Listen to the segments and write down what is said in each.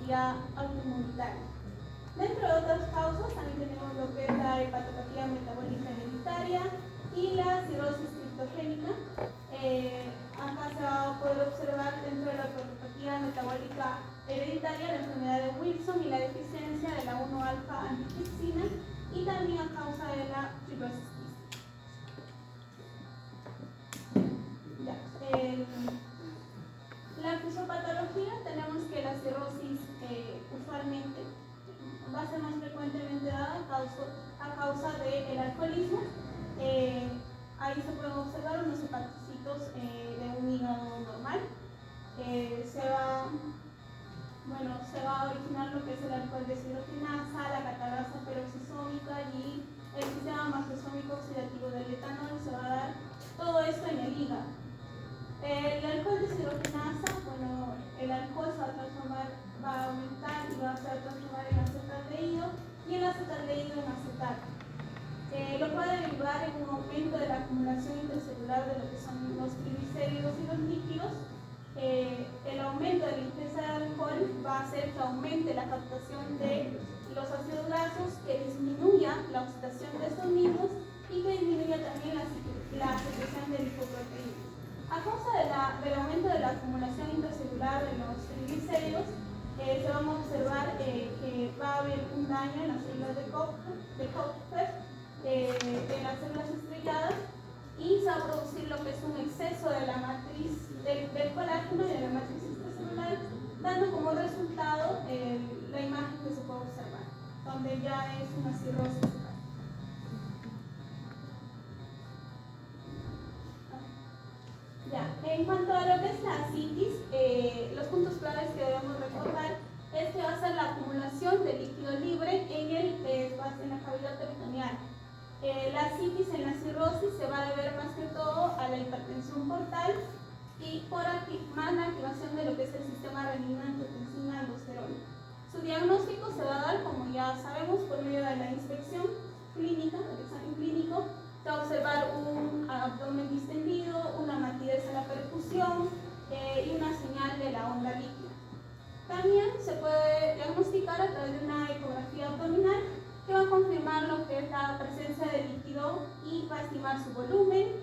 patología autoinmunitaria. Dentro de otras causas también tenemos lo que es la hepatopatía metabólica hereditaria y la cirrosis criptogénica. Acá se va a poder observar dentro de la hepatopatía metabólica hereditaria la enfermedad de Wilson y la deficiencia de la 1-alfa-antitripsina y también a causa de la fibrosis quística. La fisiopatología tenemos que la cirrosis usualmente va a ser más frecuentemente dada a causa del alcoholismo. Ahí se pueden observar unos hepatocitos de un hígado normal. Se va a originar lo que es el alcohol deshidrogenasa, la catarasa peroxisómica y el sistema macrosómico oxidativo del etanol. Se va a dar todo esto en el hígado. El alcohol deshidrogenasa, el alcohol se va a transformar, va a aumentar y va a transformar en acetaldehído y el acetaldehído en acetato. Lo puede derivar en un aumento de la acumulación intracelular de lo que son los triglicéridos y los lípidos. El aumento de la ingesta de alcohol va a hacer que aumente la captación de los ácidos grasos, que disminuya la oxidación de estos mismos y que disminuya también la secreción de lipoproteínas. A causa del aumento de la acumulación intracelular de los triglicéridos, se va a observar que va a haber un daño en las células de Kupffer, en las células estrelladas, y se va a producir lo que es un exceso de la matriz del colágeno y de la matriz extracelular, dando como resultado la imagen que se puede observar, donde ya es una cirrosis. En cuanto a lo que es la ascitis, los puntos claves que debemos recordar es que va a ser la acumulación de líquido libre en la cavidad peritoneal. La ascitis en la cirrosis se va a deber más que todo a la hipertensión portal y por más la activación de lo que es el sistema renina-angiotensina-aldosterona. Su diagnóstico se va a dar, como ya sabemos, por medio de la inspección clínica, del examen clínico. Se va a observar un abdomen distendido, una matidez en la perfusión y una señal de la onda líquida. También se puede diagnosticar a través de una ecografía abdominal que va a confirmar lo que es la presencia de líquido y va a estimar su volumen,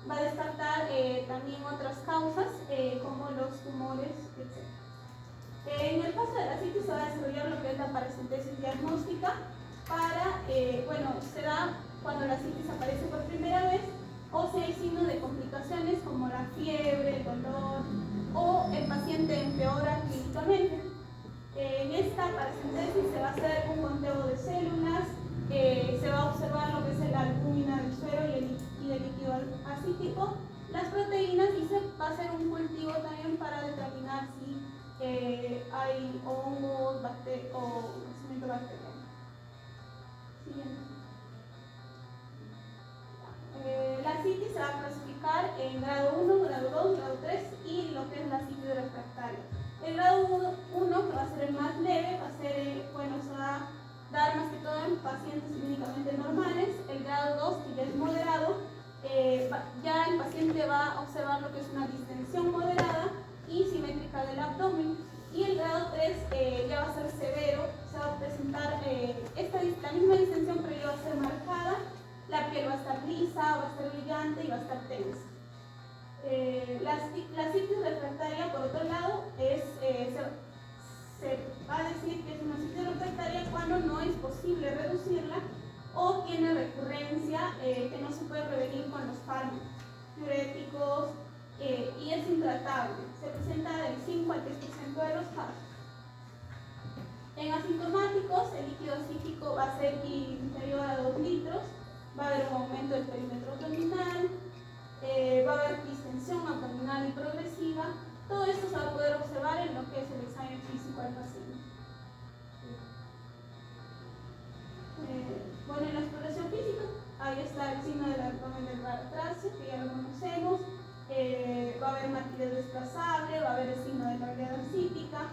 va a descartar también otras causas como los tumores, etc. En el caso de la ascitis se va a desarrollar lo que es la paracentesis diagnóstica se da cuando la ascitis aparece por primera vez o si hay signos de complicaciones como la fiebre, el dolor o el paciente empeora clínicamente. En esta paracentesis se va a hacer un conteo de células, se va a observar lo que es la albúmina del suero y el líquido ascítico, las proteínas, y se va a hacer un cultivo también para determinar si hay hongos o crecimiento bacteriano. Siguiente. La ascitis se va a clasificar en grado 1, grado 2, grado 3 y lo que es la ascitis refractaria. El grado 1, que va a ser el más leve, se va a dar más que todo en pacientes clínicamente normales. El grado 2, que ya es moderado, ya el paciente va a observar lo que es una distensión moderada y simétrica del abdomen. Y el grado 3 ya va a ser severo, se va a presentar la misma distensión, pero ya va a ser marcada. La piel va a estar lisa, va a estar brillante y va a estar tensa. La ascitis refractaria, por otro lado, se va a decir que es una ascitis refractaria cuando no es posible reducirla o tiene recurrencia que no se puede prevenir con los fármacos diuréticos y es intratable. Se presenta del 5 al 10% de los casos. En asintomáticos, el líquido ascítico va a ser inferior a 2 litros. Va a haber un aumento del perímetro abdominal, va a haber distensión abdominal y progresiva. Todo esto se va a poder observar en lo que es el examen físico al paciente. En la exploración física, ahí está el signo del abdomen del barotracio, que ya lo conocemos. Va a haber matidez desplazable, va a haber el signo de la oleada ascítica,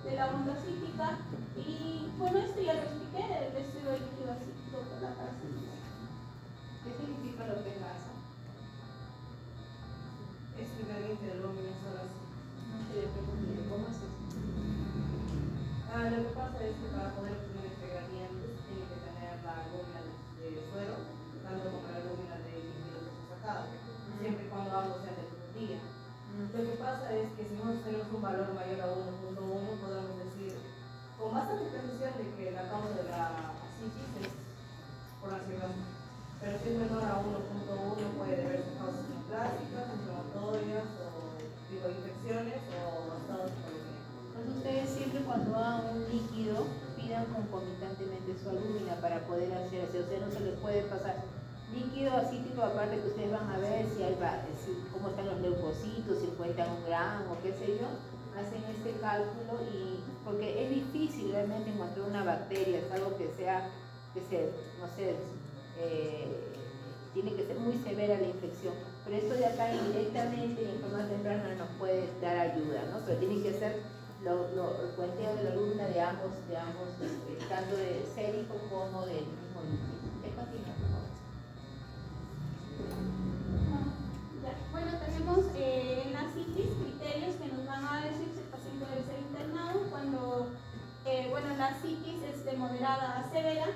de la onda ascítica. Y esto ya lo expliqué, el estudio del líquido ascítico con la paracentesis. ¿Qué significa lo que es grasa? Es ingrediente del hombre, no sé, ¿cómo es eso? pasa es que para poder obtener este gradiente se tiene que tener la albúmina de suero, tanto como la albúmina de líquido que se ha sacado, siempre y cuando ambos sean del mismo día. Lo que pasa es que si nosotros tenemos un valor mayor a 1.1, podemos decir con bastante precisión de que la causa de la asitis es por ansiedad. Pero si es menor a 1.1 puede deberse a causas neoplásicas, inflamatorias, o infecciones o estados psicológicos. Entonces ustedes siempre cuando hagan un líquido pidan concomitantemente su albúmina para poder hacer así, o sea, no se les puede pasar líquido acítico, aparte que ustedes van a ver si hay cómo están los leucocitos, si cuentan un gramo, qué sé yo, hacen este cálculo y porque es difícil realmente encontrar una bacteria, es algo que sea, no sé, tiene que ser muy severa la infección, pero esto de acá indirectamente y en forma temprana nos puede dar ayuda, ¿no? Pero tiene que ser el cuenteo de la albúmina de ambos tanto de sérico como del mismo líquido. ¿Qué continúa, por favor? Bueno, tenemos en la citis criterios que nos van a decir si el paciente debe ser internado cuando, la citis es de moderada a severa,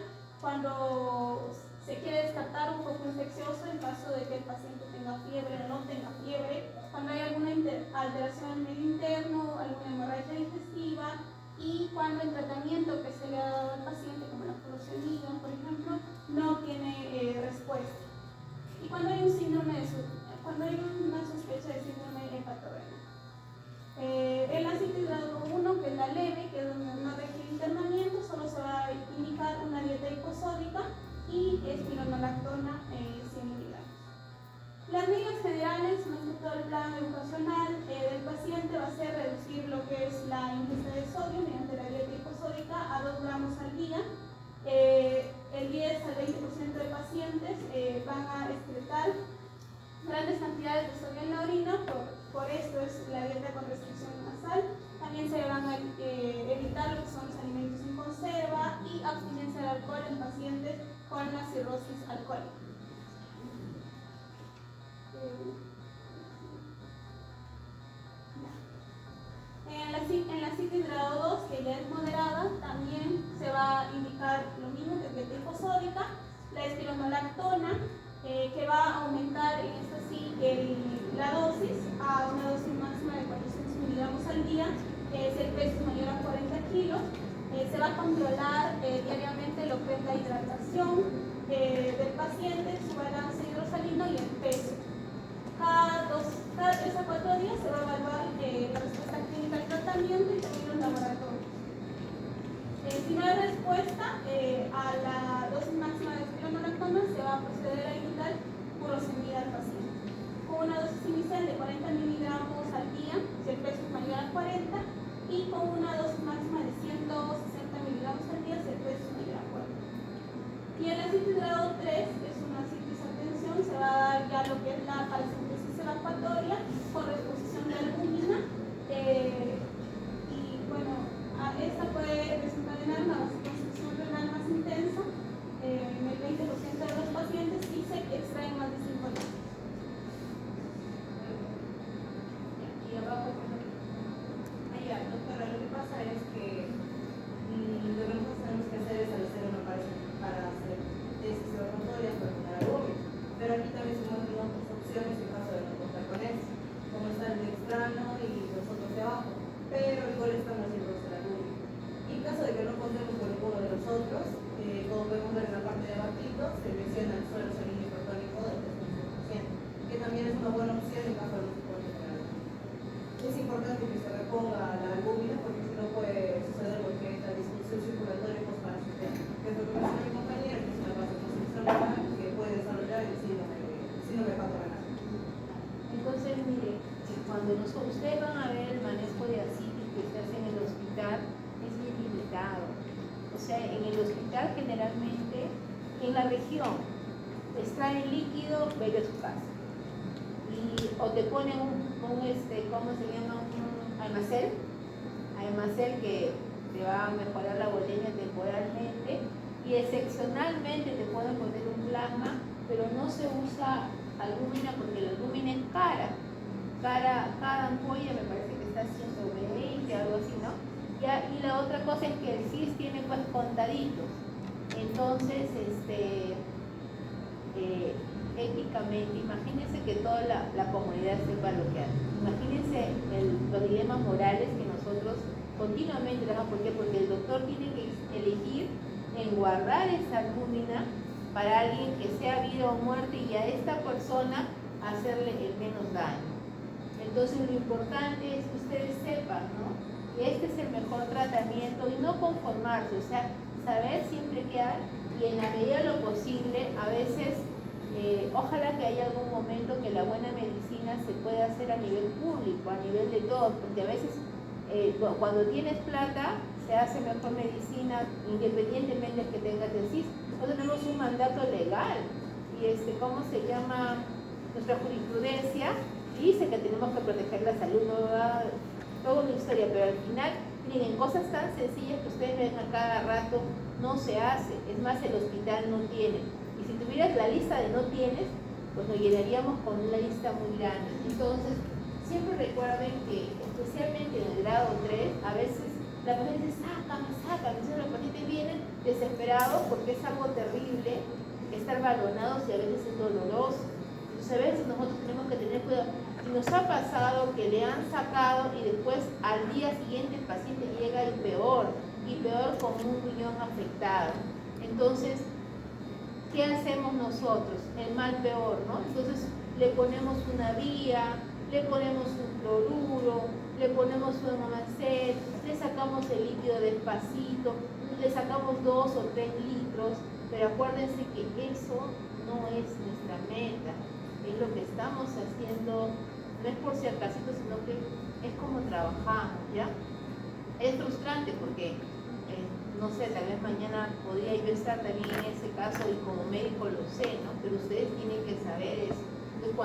cuando se quiere descartar un foco infeccioso en caso de que el paciente tenga fiebre o no tenga fiebre, cuando hay alguna alteración en el medio interno, alguna hemorragia digestiva y cuando el tratamiento que se le ha dado al paciente, como la furosemida, por ejemplo, no tiene respuesta. Y cuando hay cuando hay una sospecha de síndrome hepatorenal. En la citis grado 1, que es la leve, que es donde no requiere internamiento, solo se va a indicar una dieta hiposódica y espironolactona 100 miligramos. Las medidas generales, más que todo el plan educacional del paciente, va a ser reducir lo que es la ingesta de sodio mediante la dieta hiposódica a 2 gramos al día. El 10 al 20% de pacientes van a excretar grandes cantidades de sodio en la orina, por esto es la dieta con restricción nasal. También se van a evitar lo que son los alimentos en conserva y abstinencia de alcohol en pacientes con la cirrosis alcohólica. En la citis grado 2, que ya es moderada, también se va a indicar lo mismo que dieta hiposódica, la espironolactona, que va a aumentar en esta sí la dosis a una dosis máxima de 400 miligramos al día, si el peso es mayor a 40 kilos. Se va a controlar diariamente lo que es la hidratación del paciente, su balance hidrosalino y el peso. Cada 3 a 4 días se va a evaluar la respuesta clínica al tratamiento y también los laboratorios. Si no hay respuesta a la dosis máxima de espironolactona, se va a proceder a indicar furosemida al paciente. Con una dosis inicial de 40 miligramos al día, si el peso es mayor a 40, y con una dosis máxima de 160 miligramos al día, si el peso es mayor a 40. Y en la citis grado 3, que es una citis a tensión, se va a dar ya lo que es la paracentesis evacuatoria con reposición de albúmina. Esta puede desencadenar una vasoconstricción renal más intensa en el 20% de los pacientes y se extraen más de 5 litros. Y abajo, doctora, lo que pasa es que lo que nosotros tenemos que hacer es hacer una para hacer tesis evacuatorias para tener albúmina, pero aquí también se muestran otras opciones en caso de no contar con eso, como está el dextrano y los otros de abajo, pero igual están los hijos de la albúmina. Y en caso de que no contemos con ninguno de los otros, como podemos ver en la parte de abajito, se menciona el suelo sanguíneo hipertónico del 3%, que también es una buena opción en caso de no se puede generar. Es importante que se reponga la albúmina porque si no puede suceder lo que es la disfunción circulatoria postparasitaria, que es lo que menciona mi compañera, que es una vasoconstricción renal que puede desarrollar el síndrome hepatorenal. Entonces, mire, cuando ustedes van a ver el manejo de asitis que se hace en el hospital, es bien limitado. O sea, en el hospital generalmente, en la región, extraen líquido, bebe a su casa. O te ponen ¿cómo se llama? Un almacén que te va a mejorar la bolemia temporalmente y excepcionalmente te pueden poner un plasma, pero no se usa albúmina porque la albúmina es cara. Cada ampolla me parece que está 120, algo así, ¿no? Ya, y la otra cosa es que el CIS tiene pues contaditos. Entonces, éticamente, imagínense que toda la comunidad sepa lo que hace. Imagínense los dilemas morales que nosotros continuamente trabajamos. ¿Por qué? Porque el doctor tiene que elegir en guardar esa albúmina para alguien que sea vida o muerte y a esta persona hacerle el menos daño. Entonces lo importante es que ustedes sepan, ¿no? Que este es el mejor tratamiento y no conformarse, o sea, saber siempre qué hay y en la medida de lo posible, a veces, ojalá que haya algún momento que la buena medicina se pueda hacer a nivel público, a nivel de todos, porque a veces cuando tienes plata se hace mejor medicina independientemente de que tengas el CIS. Nosotros tenemos un mandato legal y ¿cómo se llama? Nuestra jurisprudencia dice que tenemos que proteger la salud, no va toda una historia, pero al final, miren, cosas tan sencillas que ustedes ven a cada rato no se hace. Es más, el hospital no tiene. Y si tuvieras la lista de no tienes, pues nos llenaríamos con una lista muy grande. Entonces, siempre recuerden que, especialmente en el grado 3, a veces la paciente dice, sácame. Entonces los pacientes vienen desesperados porque es algo terrible estar balonados y a veces es doloroso. Entonces, a veces nosotros tenemos que tener cuidado. Si nos ha pasado que le han sacado y después al día siguiente el paciente llega y peor con un riñón afectado. Entonces, ¿qué hacemos nosotros? El mal peor, ¿no? Entonces le ponemos una vía, le ponemos un cloruro, le ponemos un mamacet, le sacamos el líquido despacito, le sacamos 2 o 3 litros, pero acuérdense que eso no es nuestra meta, es lo que estamos haciendo, no es por si acasito, sino que es como trabajamos, ¿ya? Es frustrante porque no sé, tal vez mañana podría yo estar también en ese caso y como médico lo sé, ¿no? Pero ustedes tienen que saber eso. Entonces,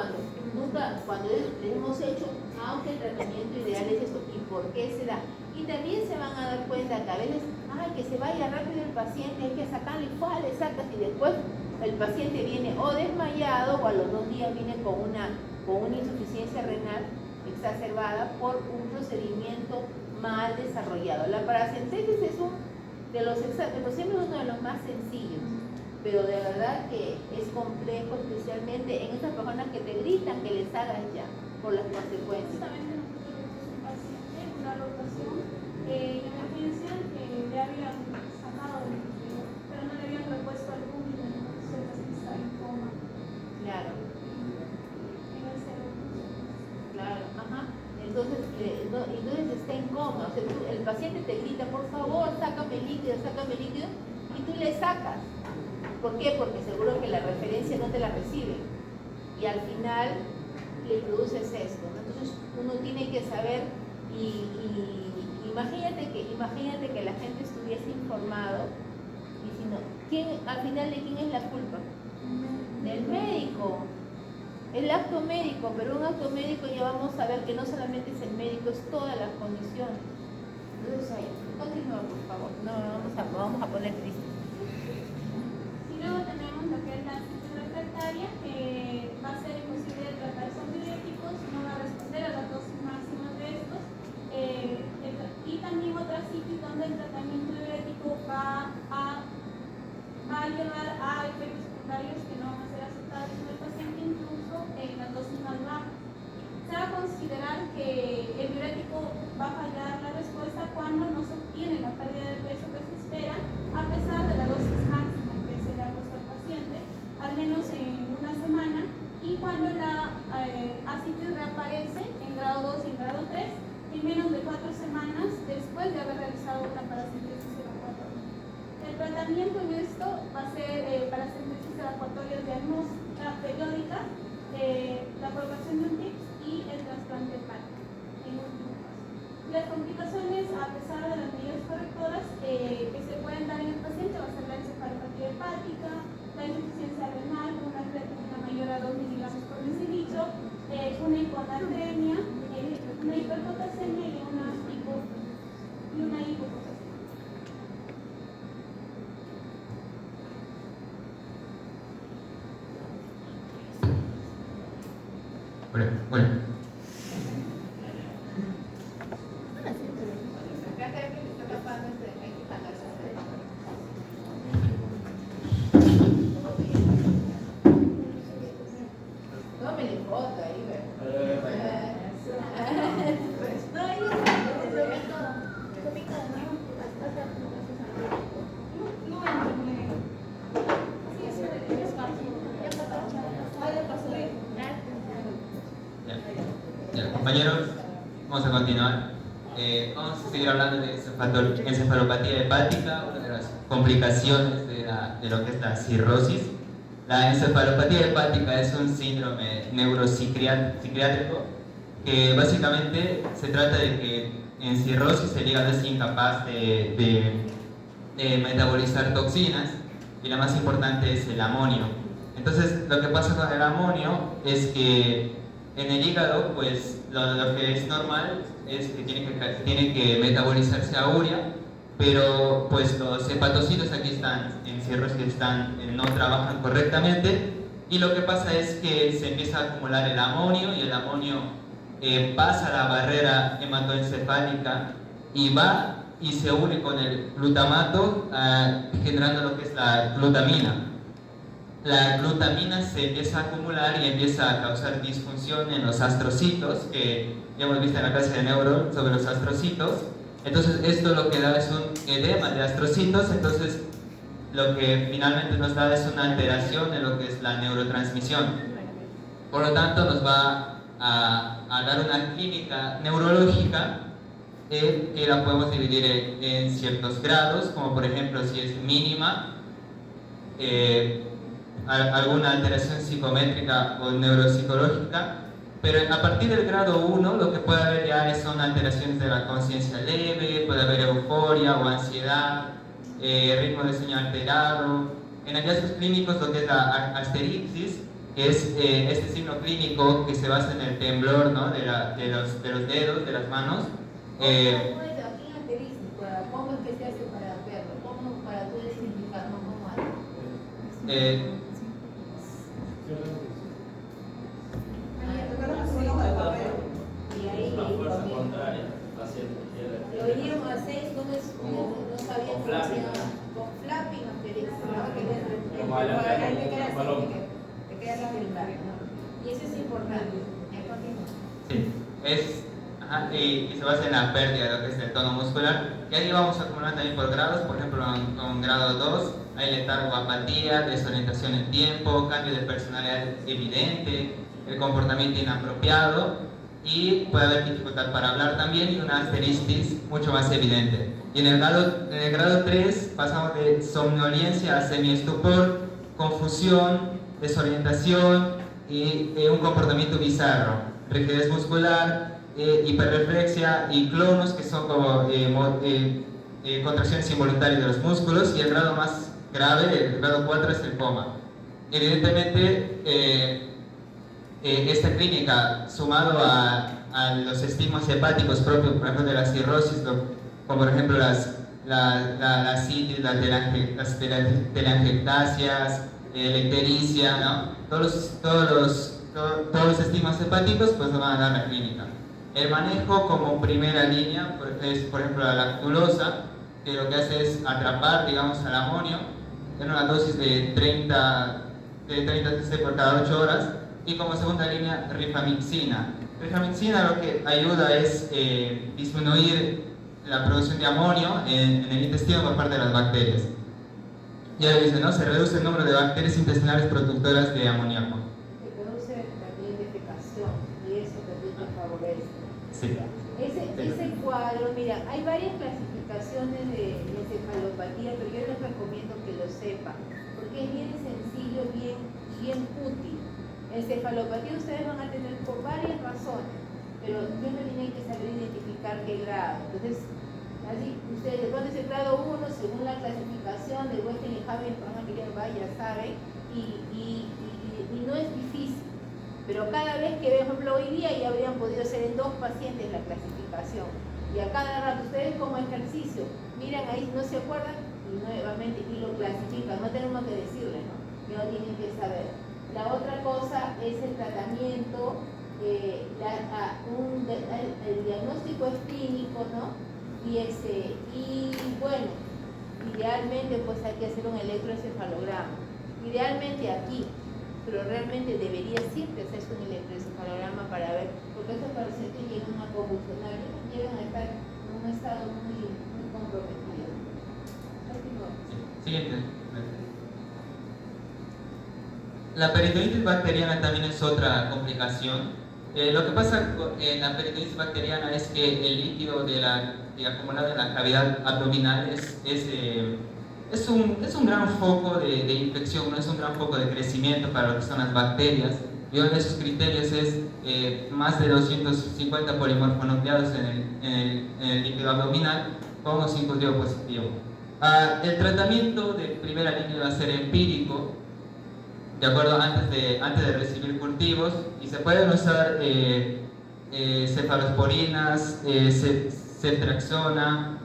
cuando les hemos hecho, aunque el tratamiento ideal es esto, ¿y por qué se da? Y también se van a dar cuenta que a veces, que se vaya rápido el paciente, hay que sacarle, le sacas y después el paciente viene o desmayado o a los 2 días viene con una insuficiencia renal exacerbada por un procedimiento mal desarrollado. La paracentesis es de los exámenes es uno de los más sencillos, pero de verdad que es complejo, especialmente en estas personas que te gritan que les hagas ya, por las consecuencias. Justamente nosotros tuvimos un paciente, una rotación en emergencia que le habían sacado del líquido, pero no le habían repuesto albúmina, entonces el paciente está en coma. Claro. En el cero. Claro, ajá. Entonces está en coma. O sea, el paciente te grita, por favor, sácame líquido, y tú le sacas. ¿Por qué? Porque seguro que la referencia no te la recibe. Y al final le produces esto, ¿no? Entonces uno tiene que saber y imagínate que la gente estuviese informado y si no, al final de quién es la culpa? Del médico. El acto médico, pero un acto médico ya vamos a ver que no solamente es el médico, es todas las condiciones. Entonces ahí, continúa por favor, no, vamos a poner triste. Y luego tenemos lo que es la citis refractaria, que va a ser imposible de tratar con diuréticos, no va a responder a las dosis máximas de estos. Y también otra citis donde el tratamiento diurético va a llevar a efectos secundarios que no van a ser aceptados en el paciente, incluso en las dosis más bajas. Se va a considerar que el diurético va a fallar la respuesta cuando no se obtiene la pérdida de peso que se espera, a pesar de la dosis máxima que se le ha puesto al paciente, al menos en una semana, y cuando la ascitis reaparece en grado 2 y en grado 3, en menos de 4 semanas después de haber realizado una paracentesis evacuatoria. El tratamiento en esto va a ser paracentesis evacuatoria diagnóstica periódica, la colocación de un TIPS y el trasplante hepático en último caso. Las complicaciones, a pesar de las medidas correctoras que se pueden dar en el paciente, va a ser la encefalopatía hepática, la insuficiencia renal, una creatinina mayor a 2 miligramos por decilitro, una hiponatremia, una hiperpotasemia y una hipopotasemia. Bueno. compañeros, vamos a continuar. Vamos a seguir hablando de encefalopatía hepática, una de las complicaciones de lo que es la cirrosis. La encefalopatía hepática es un síndrome neuropsiquiátrico que básicamente se trata de que en cirrosis el hígado es incapaz de metabolizar toxinas, y la más importante es el amonio. Entonces, lo que pasa con el amonio es que en el hígado, pues lo que es normal es que tiene que metabolizarse a urea, pero pues los hepatocitos aquí están en cirrosis, no trabajan correctamente, y lo que pasa es que se empieza a acumular el amonio, y el amonio pasa la barrera hematoencefálica y va y se une con el glutamato, generando lo que es la glutamina. La glutamina se empieza a acumular y empieza a causar disfunción en los astrocitos, que ya hemos visto en la clase de neuro sobre los astrocitos. Entonces esto lo que da es un edema de astrocitos, entonces lo que finalmente nos da es una alteración en lo que es la neurotransmisión. Por lo tanto, nos va a dar una clínica neurológica que la podemos dividir en ciertos grados, como por ejemplo si es mínima, alguna alteración psicométrica o neuropsicológica, pero a partir del grado 1 lo que puede haber ya son alteraciones de la conciencia leve, puede haber euforia o ansiedad, ritmo de sueño alterado. En hallazgos clínicos, lo que es la asterixis, que es este signo clínico que se basa en el temblor, ¿no? de los dedos, de las manos. ¿Cómo es aquí en asterístico? ¿Cómo es que se hace para verlo? ¿Cómo para tú identificar cómo hace? Y ahí lo veníamos a 6, no sabía cómo se llama. Con flapping asterístico, ¿no? Que queda la ¿no? Y eso es importante. Sí, y se basa en la pérdida de lo que es el tono muscular. Y ahí vamos a acumular también por grados, por ejemplo en grado 2 hay letargo, apatía, desorientación en tiempo, cambio de personalidad evidente, el comportamiento inapropiado, y puede haber dificultad para hablar también, y una asteristis mucho más evidente. Y en el grado 3 pasamos de somnolencia a semiestupor, confusión, desorientación y un comportamiento bizarro, rigidez muscular, hiperreflexia y clonus, que son como contracciones involuntarias de los músculos. Y el grado más grave, el grado 4, es el coma. Evidentemente, esta clínica, sumado a los estigmas hepáticos propios, por ejemplo, de la cirrosis, como por ejemplo la citis, las telangiectasias, la ictericia, ¿no? Todos los estigmas hepáticos, pues nos van a dar la clínica. El manejo como primera línea es, por ejemplo, la lactulosa, que lo que hace es atrapar, digamos, al amonio en una dosis de 30 cc por cada 8 horas. Y como segunda línea, rifamicina. Rifamicina lo que ayuda es disminuir la producción de amonio en el intestino por parte de las bacterias. Ya lo dice, ¿no? Se reduce el número de bacterias intestinales productoras de amoníaco. Se produce también defecación y eso también te favorece. Sí. Ese cuadro, mira, hay varias clasificaciones de encefalopatía, pero yo les recomiendo que lo sepan, porque es bien sencillo, bien útil. Encefalopatía ustedes van a tener por varias razones, pero siempre tienen que saber identificar qué grado. Entonces, así ustedes ponen el grado 1 según la clasificación de Weston y Javier, ya saben, y no es difícil. Pero cada vez que, por ejemplo, hoy día ya habrían podido ser en 2 pacientes la clasificación. Y a cada rato, ustedes como ejercicio, miran ahí, no se acuerdan, y nuevamente, y lo clasifican. No tenemos que decirle, ¿no? Ya lo tienen que saber. La otra cosa es el tratamiento, el diagnóstico es clínico, ¿no? Y bueno, idealmente pues hay que hacer un electroencefalograma. Idealmente aquí, pero realmente debería siempre hacerse un electroencefalograma para ver, porque estos pacientes llegan a convulsionar, llegan a estar en un estado muy comprometido. Siguiente. La peritonitis bacteriana también es otra complicación Lo que pasa en la peritonitis bacteriana es que el líquido acumulado en la cavidad abdominal es un gran foco de infección, no es un gran foco de crecimiento para lo que son las bacterias. Y uno de esos criterios es más de 250 polimorfonucleados en el líquido abdominal con o sin cultivo positivo. El tratamiento de primera línea va a ser empírico, de acuerdo, antes de recibir cultivos, y se pueden usar cefalosporinas, ceftriaxona,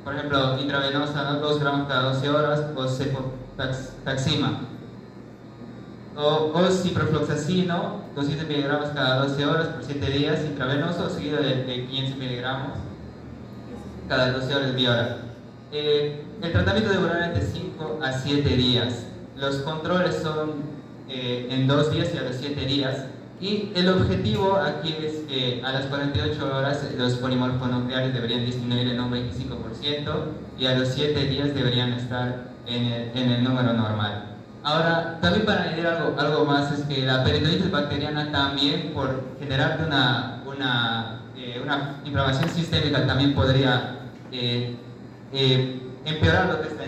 por ejemplo, intravenosa, ¿no? 2 gramos cada 12 horas, o cefotaxima. O ciprofloxacino, 200 miligramos cada 12 horas por 7 días, intravenoso, seguido de 15 miligramos cada 12 horas vía oral. El tratamiento demora entre 5 a 7 días. Los controles son en 2 días y a los 7 días. Y el objetivo aquí es que a las 48 horas los polimorfonucleares deberían disminuir en un 25% y a los 7 días deberían estar en el número normal. Ahora, también para añadir algo más, es que la peritonitis bacteriana también, por generar una inflamación sistémica, también podría empeorar lo que es la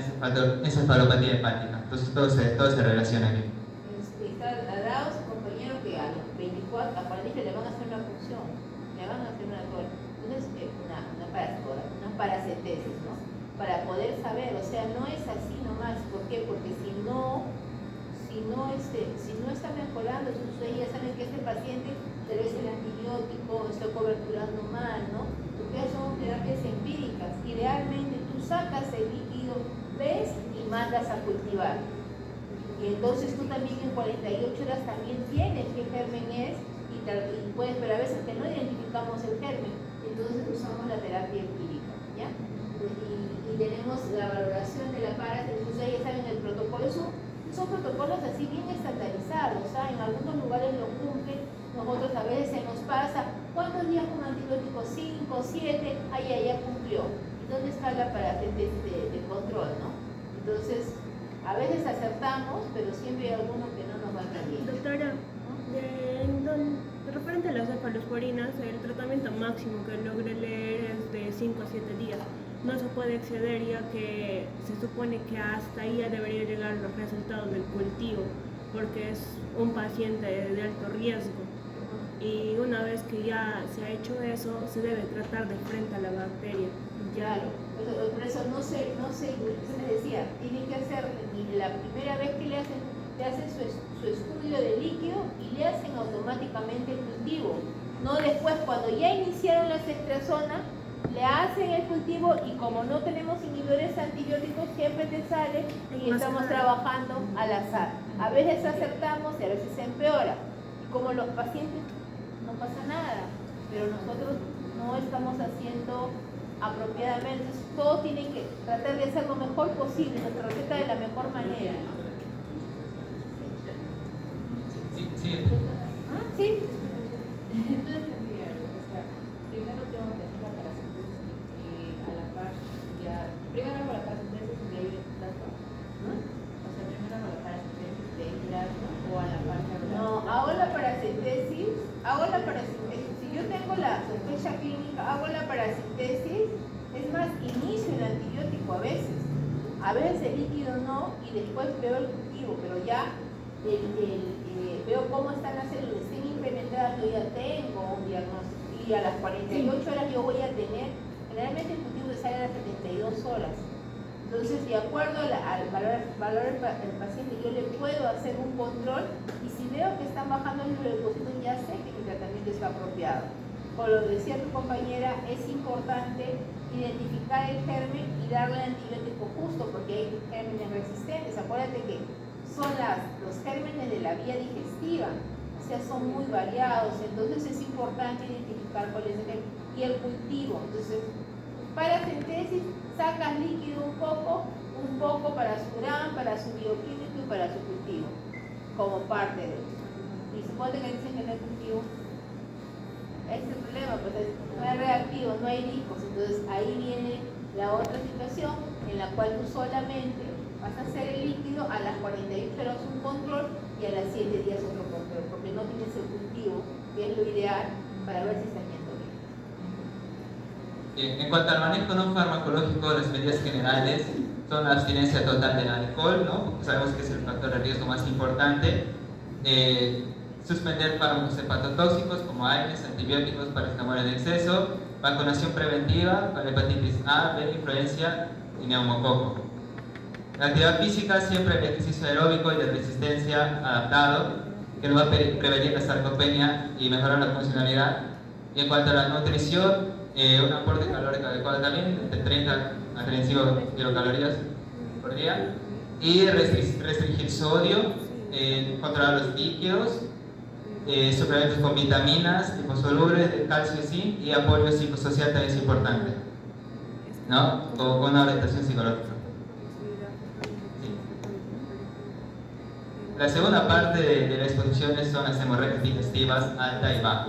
encefalopatía hepática. Entonces todo se relaciona aquí. Hablaba su compañero que a los 24, a 40 le van a hacer una punción, le van a hacer una una paracentesis, ¿no? Para poder saber, o sea, no es así nomás. ¿Por qué? Porque si no está mejorando, entonces ustedes ya saben que este paciente tal vez el antibiótico está coberturando mal, ¿no? Porque son terapias empíricas. Idealmente tú sacas el líquido, ves y mandas a cultivar. Y entonces tú también en 48 horas también tienes qué germen es y puedes, pero a veces que no identificamos el germen, entonces usamos la terapia empírica, ¿ya? Y tenemos la valoración de la paracentesis, ustedes ya saben el protocolo, son protocolos así bien estandarizados, ¿sabes? En algunos lugares lo cumplen, nosotros a veces se nos pasa, ¿cuántos días con antibióticos? 5, 7, ya cumplió. ¿Y dónde está la paracentesis de control, no? Entonces, a veces acertamos, pero siempre hay algunos que no nos van tan bien. Doctora, referente a las cefalosporinas, el tratamiento máximo que logré leer es de 5 a 7 días. No se puede exceder, ya que se supone que hasta ahí ya deberían llegar los resultados del cultivo, porque es un paciente de alto riesgo. Y una vez que ya se ha hecho eso, se debe tratar de frente a la bacteria. Claro, por eso no sé, les decía, tienen que hacer, la primera vez que le hacen su estudio de líquido y le hacen automáticamente el cultivo. No después, cuando ya iniciaron la ceftriaxona, le hacen el cultivo y como no tenemos inhibidores antibióticos, siempre te sale y estamos trabajando al azar. A veces acertamos y a veces se empeora. Y como los pacientes no pasa nada, pero nosotros no estamos haciendo apropiadamente. Entonces, todo tiene que tratar de hacer lo mejor posible, nuestra receta de la mejor manera. Sí. Sí. Primero tengo que hacer la paracentesis a la par, primero hago la paracentesis de ahí el plasma, ¿no? O sea, primero hago la paracentesis de ahí el plasma o a la par. No, hago la paracentesis. Si yo tengo la sospecha clínica, hago la paracentesis. Es más, inicio el antibiótico a veces. A veces el líquido no y después veo el cultivo, pero ya veo cómo están las células, estén implementadas, yo ya tengo un diagnóstico. Y a las 48 horas yo voy a tener, generalmente el cultivo sale a las 72 horas. Entonces, de acuerdo al valor del paciente, yo le puedo hacer un control y si veo que están bajando el leucocitos, ya sé que mi tratamiento está apropiado. Como lo decía tu compañera, es importante identificar el germen y darle el antibiótico justo porque hay gérmenes resistentes. Acuérdate que son los gérmenes de la vía digestiva, o sea, son muy variados, entonces es importante identificar cuál es el germen y el cultivo. Entonces, paracentesis, sacas líquido un poco para su gram, para su bioquímico y para su cultivo, como parte de eso. Y suponte que dicen que no hay cultivo. Ese es el problema, pues no hay reactivos, no hay discos, entonces ahí viene la otra situación en la cual tú solamente vas a hacer el líquido a las 48 horas un control y a las 7 días otro control, porque no tienes el cultivo que es lo ideal para ver si están yendo bien. Bien, en cuanto al manejo no farmacológico, las medidas generales son la abstinencia total del alcohol, ¿no? Porque sabemos que es el factor de riesgo más importante. Suspender fármacos hepatotóxicos como AINES, antibióticos, paracetamol en exceso, vacunación preventiva para hepatitis A, B, influencia y neumococo. La actividad física, siempre el ejercicio aeróbico y de resistencia adaptado, que nos va a prevenir la sarcopenia y mejorar la funcionalidad. Y en cuanto a la nutrición, un aporte calórico adecuado también, de 30 a 35 kilocalorías por día. Y restringir sodio, controlar los líquidos, suplementos con vitaminas, liposolubles, de calcio y zinc, y apoyo psicosocial también es importante, ¿no? Con una orientación psicológica. La segunda parte de las exposiciones son las hemorragias digestivas alta y baja.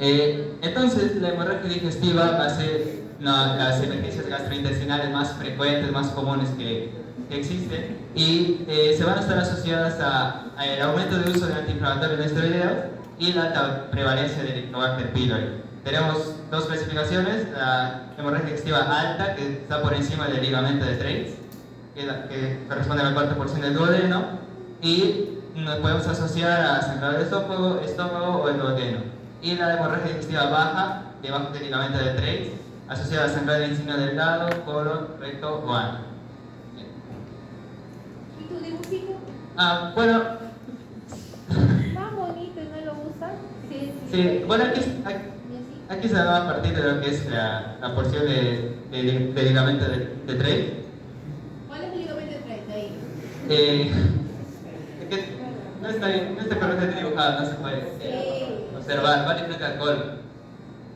Entonces, la hemorragia digestiva va a ser las emergencias gastrointestinales más frecuentes, más comunes que existen, y se van a estar asociadas al aumento de uso de antiinflamatorios no esteroideos y la alta prevalencia del Helicobacter pylori. Tenemos dos clasificaciones: la hemorragia digestiva alta, que está por encima del ligamento de Treitz, que corresponde al 4% del duodeno, y nos podemos asociar a sangrado del estómago o el duodeno. Y la hemorragia digestiva baja, debajo del ligamento de Treitz, asociada a sangrado del intestino delgado, colon, recto o ano. ¿Y tu dibujito? Bueno, Tan bonito y no lo usas. sí, bueno, Y así. aquí se va a partir de lo que es la porción de ligamento de Treitz. ¿Cuál es el ligamento de Treitz ahí? Es que no está correctamente dibujado, no se puede observar, va frente al colon.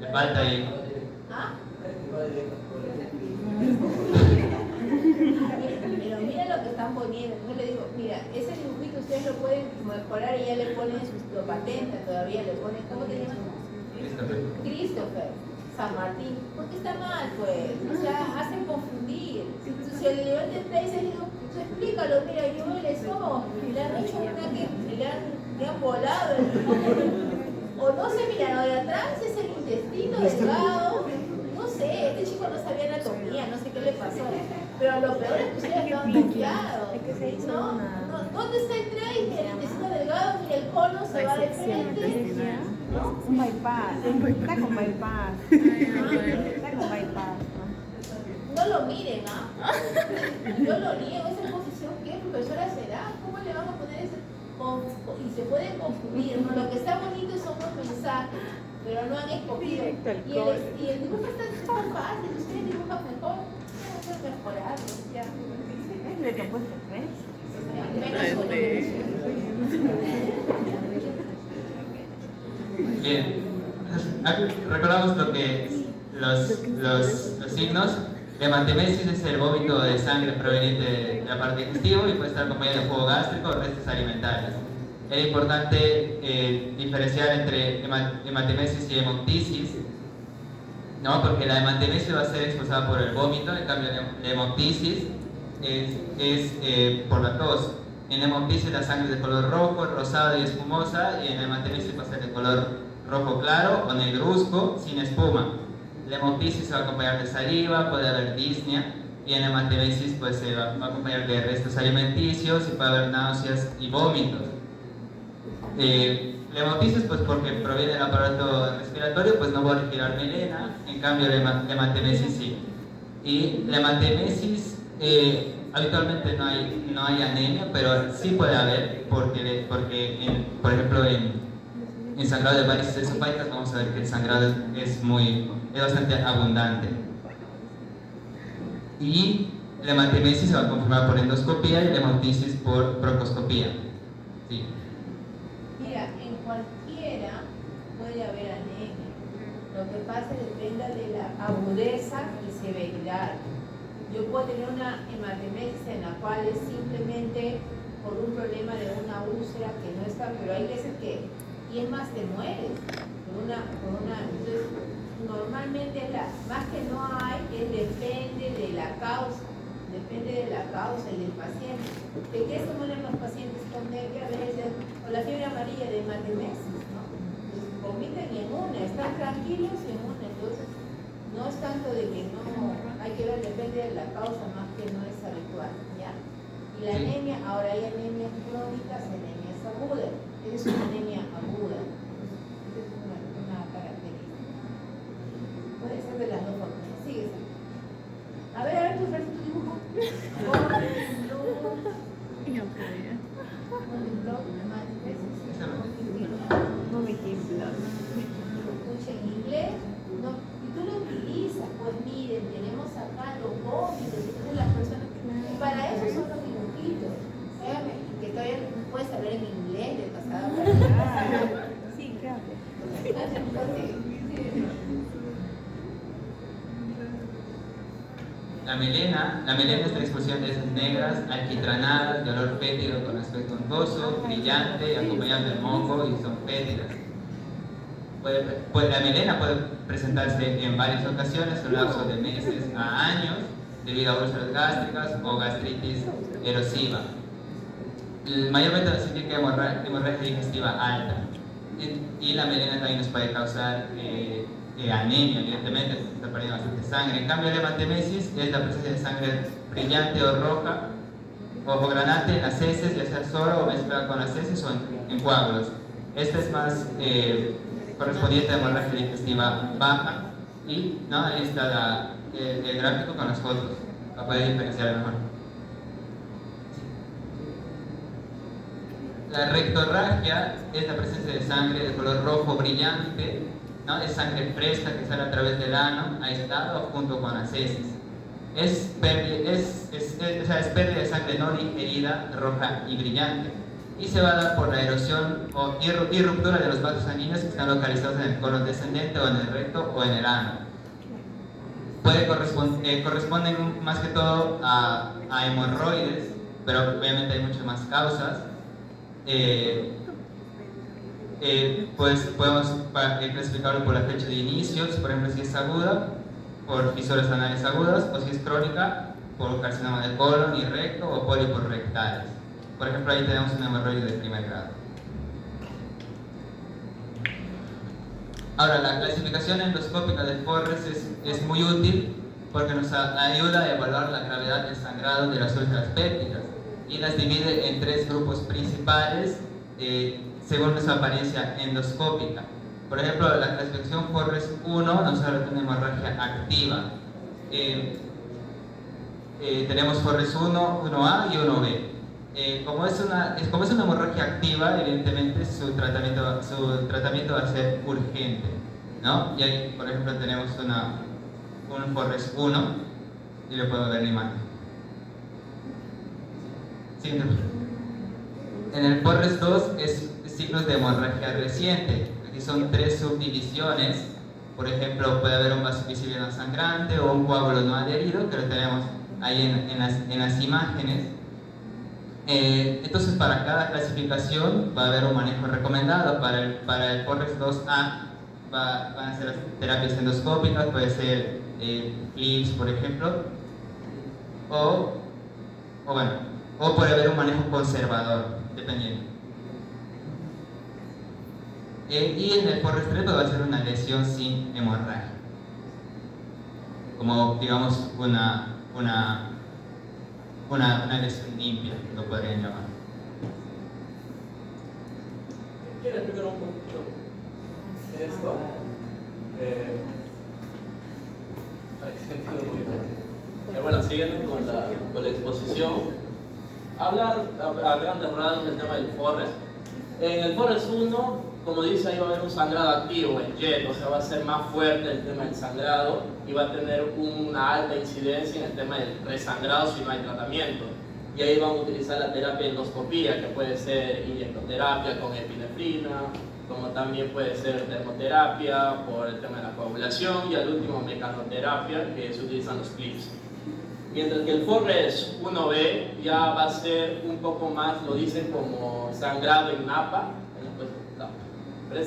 Le falta ahí. ¿Ah? Pero mira lo que están poniendo. Yo le digo, mira, ese dibujito ustedes lo pueden mejorar y ya le ponen lo patentan todavía, le ponen, ¿cómo te llamas? Christopher San Martín. Porque está mal, pues. O sea, hacen confundir. Si el nivel de Treitz es, digo, explícalo, mira, yo el estómago, le han hecho una que le han volado el estómago. O no sé, mira, lo de atrás es el intestino delgado. No sé, este chico no sabía anatomía, no sé qué le pasó. Pero lo peor es que ustedes estaban confiados. ¿No? ¿Dónde está el Treitz? El intestino delgado y el colon se va de frente. ¿No? Un bypass. Está con bypass. Está con bypass. No lo miren, ¿ah? Yo lo niego, esa posición, ¿qué profesora será? ¿Cómo le van a poner ese? Y se pueden confundir, ¿no? Lo que está bonito son los mensajes, pero no han escogido. Y el dibujo está fácil, ustedes dibujan mejor, tienen que mejorarlo, ya. ¿Le que puesto tres? Menos Bien, recordamos lo que los signos. La hematemesis es el vómito de sangre proveniente de la parte digestiva y puede estar acompañado de jugo gástrico o restos alimentarios. Es importante diferenciar entre hematemesis y hemoptisis, ¿no? Porque la hematemesis va a ser expulsada por el vómito, en cambio la hemoptisis es por la tos. En la hemoptisis la sangre es de color rojo, rosada y espumosa, y en la hematemesis va a ser de color rojo claro o negruzco sin espuma. La hemoptisis se va a acompañar de saliva, puede haber disnea, y en la hematemesis pues se va a acompañar de restos alimenticios y puede haber náuseas y vómitos. La hemoptisis pues porque proviene del aparato respiratorio pues no va a respirar melena, en cambio la hematemesis sí. Y la hematemesis habitualmente no hay anemia, pero sí puede haber porque por ejemplo en sangrado de varices esofágicas vamos a ver que el sangrado es bastante abundante. Y la hematemesis se va a confirmar por endoscopía y la hemoptisis por procoscopía. Sí. Mira, en cualquiera puede haber anemia. Lo que pasa depende de la agudeza y severidad. Yo puedo tener una hematemesis en la cual es simplemente por un problema de una úlcera que no está, pero hay veces que, y es más, te mueres entonces normalmente más que no hay, depende de la causa y del paciente. ¿De qué se mueren los pacientes con dengue? A veces o la fiebre amarilla de más de meses, ¿no? Entonces, compiten en una, están tranquilos y en una, entonces no es tanto de que no, hay que ver, depende de la causa más que no es habitual, ¿ya? Y la anemia, ahora hay anemias crónicas, anemias agudas, esa es una anemia aguda, esa es una característica. Puede ser de las dos formas, sigue. A ver, tu dibujo. No me ejemplo. Escucha en inglés, no, y tú lo utilizas, pues miren, tenemos acá los vómitos, entonces las personas, y para eso son los dibujitos, que todavía no puedes hablar en inglés de pasada para acá. Sí, claro. La melena es la exposición de esas negras, alquitranadas, de olor fétido con aspecto untuoso, brillante, acompañado de moco y son fétidas. La melena puede presentarse en varias ocasiones, en un lapso de meses a años, debido a úlceras gástricas o gastritis erosiva. Mayormente nos indica hemorragia digestiva alta. Y la melena también nos puede causar anemia, evidentemente, se está perdiendo bastante sangre. En cambio, la hematemesis es la presencia de sangre brillante o roja o granate en las heces, ya sea solo o mezclada con las heces o en coágulos. Esta es más correspondiente a hemorragia digestiva baja y ¿no? Ahí está el gráfico con las fotos para poder diferenciar mejor. La rectorragia es la presencia de sangre de color rojo brillante, ¿no? Es sangre fresca que sale a través del ano, aislado junto con las heces. Es pérdida de sangre no digerida, roja y brillante. Y se va a dar por la erosión y ruptura de los vasos sanguíneos que están localizados en el colon descendente o en el recto o en el ano. Corresponden más que todo a hemorroides, pero obviamente hay muchas más causas. Pues podemos clasificarlo por la fecha de inicio, por ejemplo si es aguda, por fisuras anales agudas, o si es crónica, por carcinoma de colon y recto o pólipos rectales. Por ejemplo, ahí tenemos un hemorroide de primer grado. Ahora, la clasificación endoscópica de Forres es muy útil porque nos ayuda a evaluar la gravedad del sangrado de las úlceras pépticas y las divide en tres grupos principales según su apariencia endoscópica. Por ejemplo, la clasificación Forres 1 nos habla de una hemorragia activa. Tenemos Forres 1, 1A y 1B. Como es una hemorragia activa, evidentemente su tratamiento va a ser urgente, ¿no? Y ahí, por ejemplo, tenemos un Forres 1 y lo podemos ver en la imagen. Siguiente. En el Forres 2 es signos de hemorragia reciente. Aquí son tres subdivisiones. Por ejemplo, puede haber un vaso visible no sangrante o un coágulo no adherido, que lo tenemos ahí en las imágenes. Entonces, para cada clasificación va a haber un manejo recomendado. Para el Forres 2A van a ser las terapias endoscópicas, puede ser clips, por ejemplo, o puede haber un manejo conservador, dependiendo. Y en el Forres 3 va a ser una lesión sin hemorragia, como digamos una lesión limpia, lo podrían llamar. ¿Quiere explicar un poquito esto? Bueno, siguiendo con la exposición, hablar a grandes rasgos del tema del Forres. En el Forres 1, como dice, ahí va a haber un sangrado activo, el jet, o sea, va a ser más fuerte el tema del sangrado y va a tener una alta incidencia en el tema del resangrado si no hay tratamiento. Y ahí van a utilizar la terapia de endoscopía, que puede ser inyectoterapia con epinefrina, como también puede ser termoterapia por el tema de la coagulación y al último mecanoterapia, que se utilizan los clips. Mientras que el Forres 1B ya va a ser un poco más, lo dicen como sangrado en napa,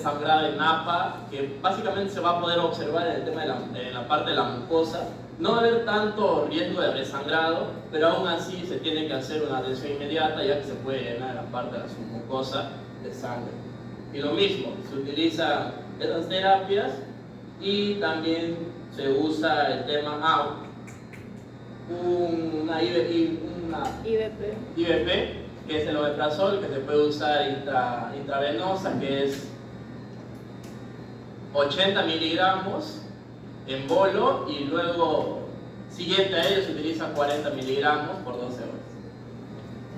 sangrado en napa, que básicamente se va a poder observar en el tema de la parte de la mucosa. No va a haber tanto riesgo de resangrado, pero aún así se tiene que hacer una atención inmediata, ya que se puede llenar la parte de la submucosa de sangre. Y lo mismo, se utilizan esas terapias y también se usa el tema una IVP, que es el omeprazol, que se puede usar intravenosa, que es 80 miligramos en bolo, y luego siguiente a ello se utiliza 40 miligramos por 12 horas.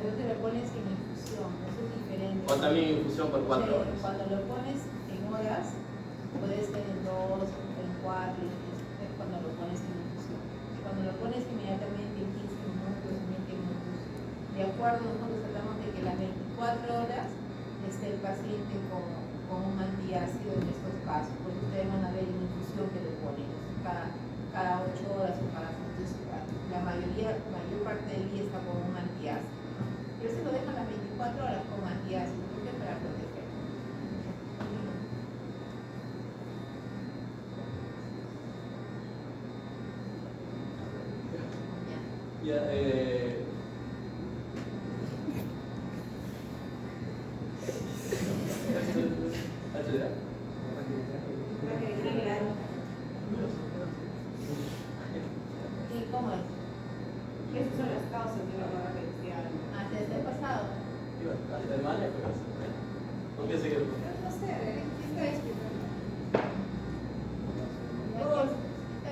Pero te lo pones en infusión, eso es diferente. O también infusión por 4 horas. Cuando lo pones en horas, puedes tener en 2, en 4, es cuando lo pones en infusión. Cuando lo pones inmediatamente en 15 minutos, en 20 minutos, de acuerdo, nosotros tratamos de que las 24 horas esté el paciente con un antiácido en estos casos, porque ustedes van a ver en infusión que le ponen cada 8 horas o cada 6 horas. La mayor parte del día está con un antiácido. Pero se lo dejan las 24 horas con antiácido, porque es para proteger. Ya, ¿Y cómo es? Esas son las causas de la anorexia. Desde el pasado. Alemania, ¿por qué se quedó? No sé, ¿qué está explicando?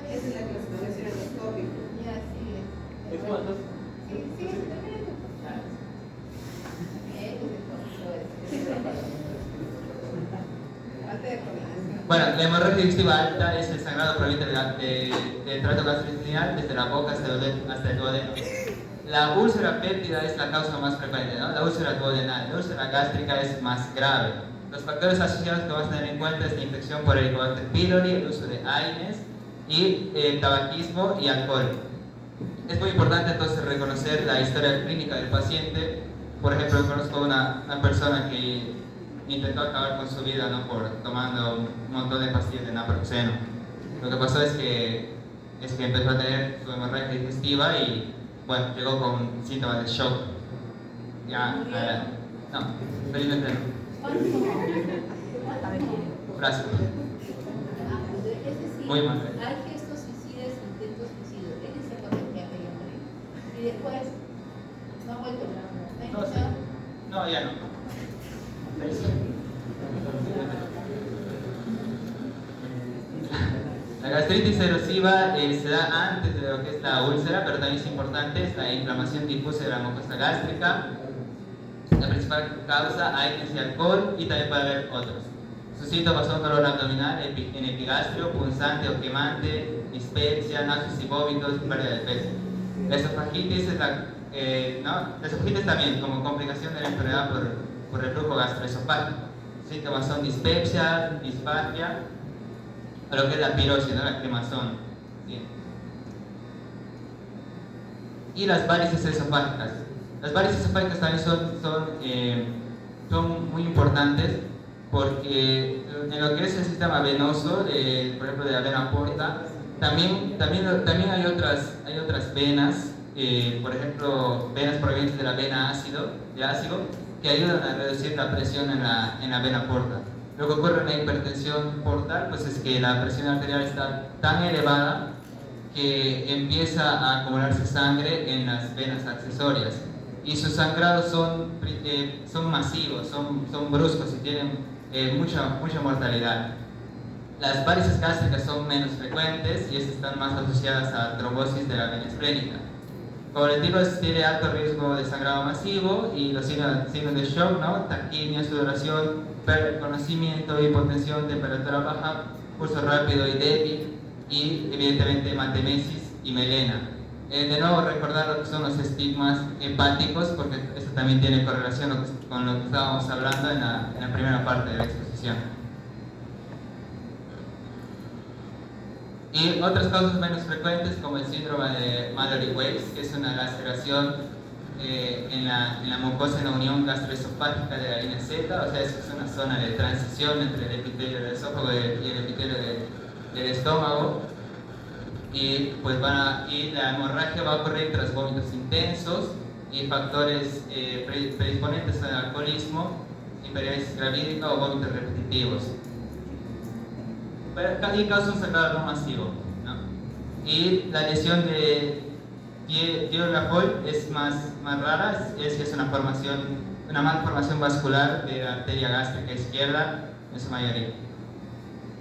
Esa es la clasificación endoscópica. Ya, sigue. ¿Es cuántos? Sí, también. Bueno, la hemorragia digestiva alta es el sangrado proveniente del tracto gastrointestinal desde la boca hasta el duodeno. La úlcera péptida es la causa más frecuente, ¿no? La úlcera duodenal. La úlcera gástrica es más grave. Los factores asociados que vas a tener en cuenta es la infección por Helicobacter pylori, el uso de AINES y tabaquismo y alcohol. Es muy importante entonces reconocer la historia clínica del paciente. Por ejemplo, conozco una persona que intentó acabar con su vida, ¿no? Por tomando un montón de pastillas de naproxeno. Lo que pasó es que empezó a tener su hemorragia digestiva y bueno, llegó con síntomas de shock. No, felizmente no. Brazo. Muy mal. Hay gestos suicidas, intentos suicidas. Déjense contentar que yo morí. Y después, no ha vuelto. No, sí. No, ya no. La gastritis erosiva se da antes de lo que es la úlcera, pero también es importante, es la inflamación difusa de la mucosa gástrica. La principal causa, AINES y alcohol, y también puede haber otros. Sus síntomas son dolor abdominal, en epigastrio, punzante o quemante, dispepsia, náuseas y vómitos, pérdida de peso. La esofagitis es la esofagitis también como complicación de la enfermedad por reflujo gastroesofágico. Síntomas son dispepsia, disfagia, o lo que es la pirosis, ¿no? La quemazón. ¿Sí? Y las varices esofágicas. Las varices esofágicas también son muy importantes porque en lo que es el sistema venoso, por ejemplo de la vena porta, también hay otras venas, por ejemplo venas provenientes de la vena ácido, que ayudan a reducir la presión en la vena porta. Lo que ocurre en la hipertensión portal pues es que la presión arterial está tan elevada que empieza a acumularse sangre en las venas accesorias y sus sangrados son masivos, son bruscos y tienen mucha mortalidad. Las varices gástricas son menos frecuentes y estas están más asociadas a trombosis de la vena esplénica. Como les digo, tiene alto riesgo de sangrado masivo y los signos de shock, ¿no? Taquimia, sudoración, pérdida de conocimiento, hipotensión, temperatura baja, pulso rápido y débil y evidentemente hematemesis y melena. De nuevo recordar lo que son los estigmas hepáticos porque esto también tiene correlación con lo que estábamos hablando en la primera parte de la exposición. Y otras causas menos frecuentes como el síndrome de Mallory-Weiss, que es una laceración en la mucosa en la unión gastroesofágica de la línea Z, o sea, es una zona de transición entre el epitelio del esófago y el epitelio del estómago. Y la hemorragia va a ocurrir tras vómitos intensos y factores predisponentes al alcoholismo hiperemesis gravídica o vómitos repetitivos. Y causa un sangrado no masivo, ¿no? Y la lesión de Thiel-Laffoy es más rara, es una malformación vascular de la arteria gástrica izquierda en su mayoría.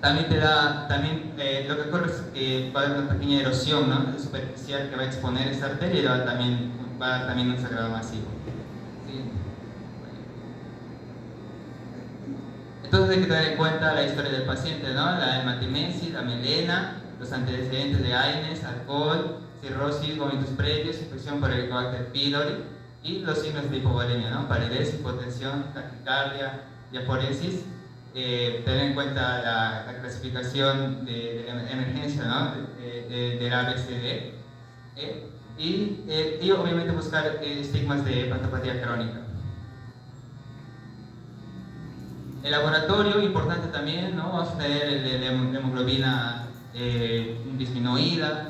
También lo que ocurre es que va a haber una pequeña erosión, ¿no?, superficial que va a exponer esta arteria y va a dar también un sangrado masivo. ¿Sí? Entonces hay que tener en cuenta la historia del paciente, ¿no?, la hematimesis, la melena, los antecedentes de AINES, alcohol, cirrosis, vómitos previos, infección por Helicobacter pylori y los signos de hipovolemia, ¿no?, palidez, hipotensión, taquicardia, diaforesis. Tener en cuenta la clasificación de emergencia, ¿no?, del ABCD, y obviamente buscar estigmas de hepatopatía crónica. El laboratorio, importante también, ¿no? Vamos a tener la hemoglobina disminuida.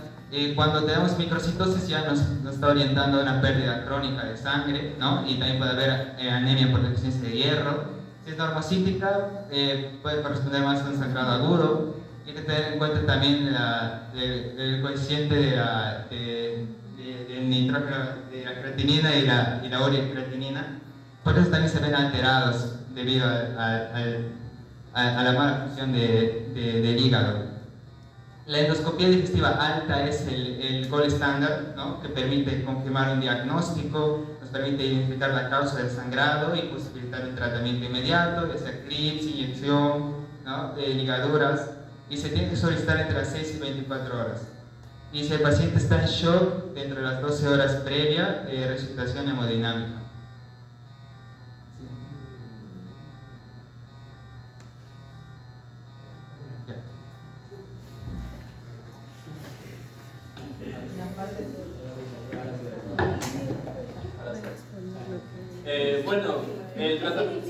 Cuando tenemos microcitosis ya nos está orientando a una pérdida crónica de sangre, ¿no? Y también puede haber anemia por deficiencia de hierro. Si es normocítica, puede corresponder más a un sangrado agudo. Hay que tener en cuenta también el coeficiente del nitrógeno, de la creatinina y la ureacreatinina. Por eso también se ven alterados debido a la mala función del hígado. La endoscopía digestiva alta es el gold standard, ¿no?, que permite confirmar un diagnóstico, nos permite identificar la causa del sangrado y posibilitar un tratamiento inmediato, ya sea clips, inyección, ¿no?, ligaduras, y se tiene que solicitar entre las 6 y 24 horas. Y si el paciente está en shock, dentro de las 12 horas previa, resucitación hemodinámica. Bueno, el tratamiento.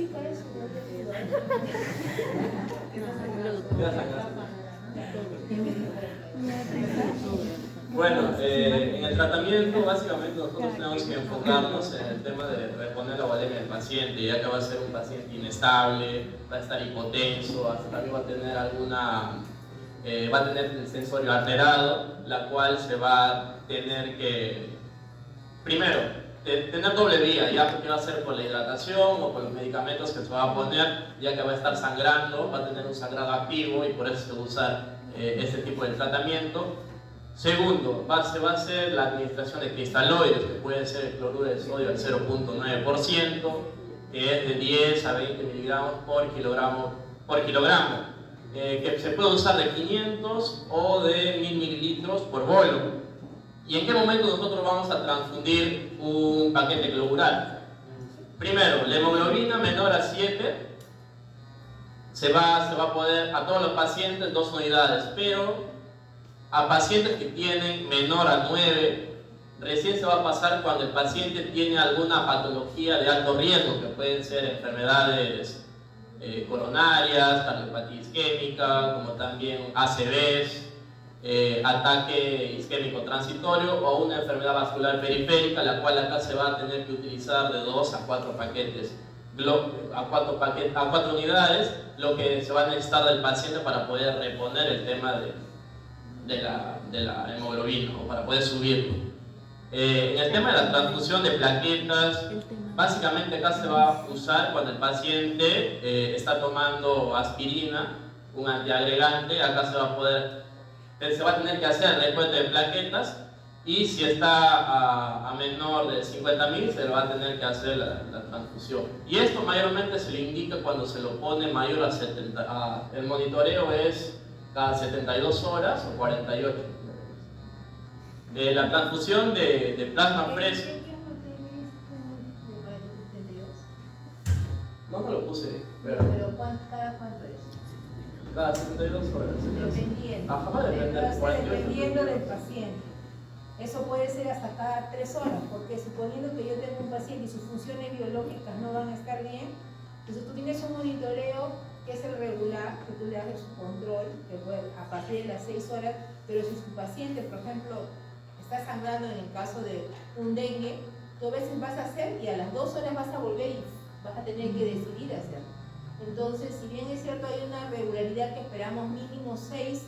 Bueno, en el tratamiento básicamente nosotros tenemos que enfocarnos en el tema de reponer la volemia del paciente, ya que va a ser un paciente inestable, va a estar hipotenso, hasta también va a tener va a tener el sensorio alterado, la cual se va a tener que, primero, tener doble vía, ya que va a ser por la hidratación o por los medicamentos que se va a poner, ya que va a estar sangrando, va a tener un sangrado activo y por eso se va a usar este tipo de tratamiento. Segundo, se va a hacer la administración de cristaloides, que puede ser el cloruro de sodio al 0.9%, que es de 10 a 20 miligramos por kilogramo, que se puede usar de 500 o de 1000 mililitros por bolo. ¿Y en qué momento nosotros vamos a transfundir un paquete globular? Primero, la hemoglobina menor a 7 se va a poder a todos los pacientes 2 unidades, pero a pacientes que tienen menor a 9 recién se va a pasar cuando el paciente tiene alguna patología de alto riesgo, que pueden ser enfermedades coronarias, cardiopatía isquémica, como también ACVs, ataque isquémico transitorio o una enfermedad vascular periférica, la cual acá se va a tener que utilizar de 2 a 4 paquetes, a 4 unidades, lo que se va a necesitar del paciente para poder reponer el tema de la hemoglobina o para poder subirlo. En el tema de la transfusión de plaquetas, básicamente acá se va a usar cuando el paciente está tomando aspirina, un antiagregante. Acá se va a tener que hacer el recuento de plaquetas, y si está a menor de 50.000 se le va a tener que hacer la transfusión. Y esto mayormente se le indica cuando se lo pone mayor a 70. El monitoreo es cada 72 horas o 48. La transfusión de plasma fresco. No me lo puse, pero ¿cada cuánto es? cada 72 horas. Dependiendo. Ajá, va a depender de 48. Dependiendo del paciente. Eso puede ser hasta cada 3 horas, porque suponiendo que yo tengo un paciente y sus funciones biológicas no van a estar bien, entonces tú tienes un monitoreo que es el regular, que tú le haces su control, que puede, a partir de las 6 horas, pero si su paciente, por ejemplo, está sangrando en el caso de un dengue, tú a veces vas a hacer y a las 2 horas vas a volver y vas a tener que decidir hacerlo. Entonces, si bien es cierto, hay una regularidad que esperamos mínimo 6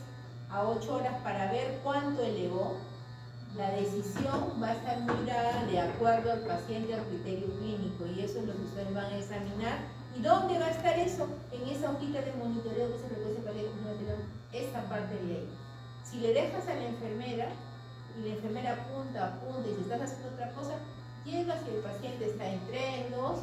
a 8 horas para ver cuánto elevó, la decisión va a estar mirada de acuerdo al paciente, al criterio clínico, y eso es lo que ustedes van a examinar. ¿Y dónde va a estar eso? En esa hojita de monitoreo que se frecuencia cardíaca, esa parte de ahí. Si le dejas a la enfermera y la enfermera apunta y si estás haciendo otra cosa, llegas y el paciente está en 3, 2,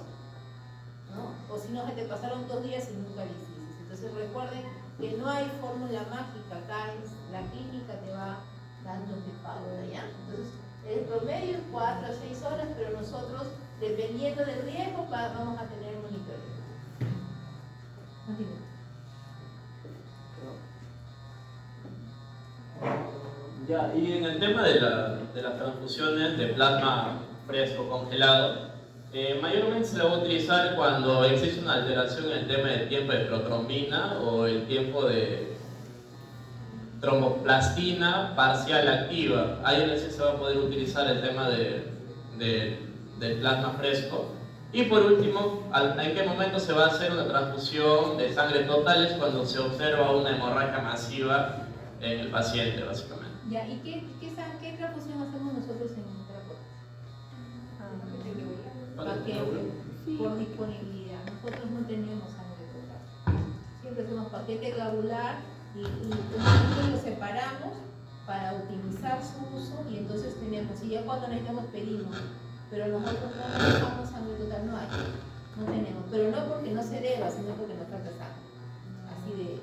¿no? O si no, se te pasaron 2 días y nunca le hiciste. Entonces recuerden que no hay fórmula mágica, acá es la clínica te va dando de pauta, ¿ya? Entonces el promedio es 4 a 6 horas, pero nosotros, dependiendo del riesgo, vamos a tener monitoreo. Continúa. Ya, y en el tema de las transfusiones de plasma fresco congelado, mayormente se le va a utilizar cuando existe una alteración en el tema del tiempo de protrombina o el tiempo de tromboplastina parcial activa. Ahí recién se va a poder utilizar el tema del plasma fresco. Y por último, ¿en qué momento se va a hacer una transfusión de sangre total? Es cuando se observa una hemorragia masiva en el paciente, básicamente. Ya, ¿y qué transfusión hacemos nosotros en terapia? Paquete, por disponibilidad. Nosotros no tenemos sangre total. Siempre hacemos paquete globular y nosotros lo separamos para optimizar su uso y entonces tenemos, y ya cuando necesitamos pedimos, pero nosotros no necesitamos sangre total, no tenemos, pero no porque no se deba, sino porque nos falta sangre. Así de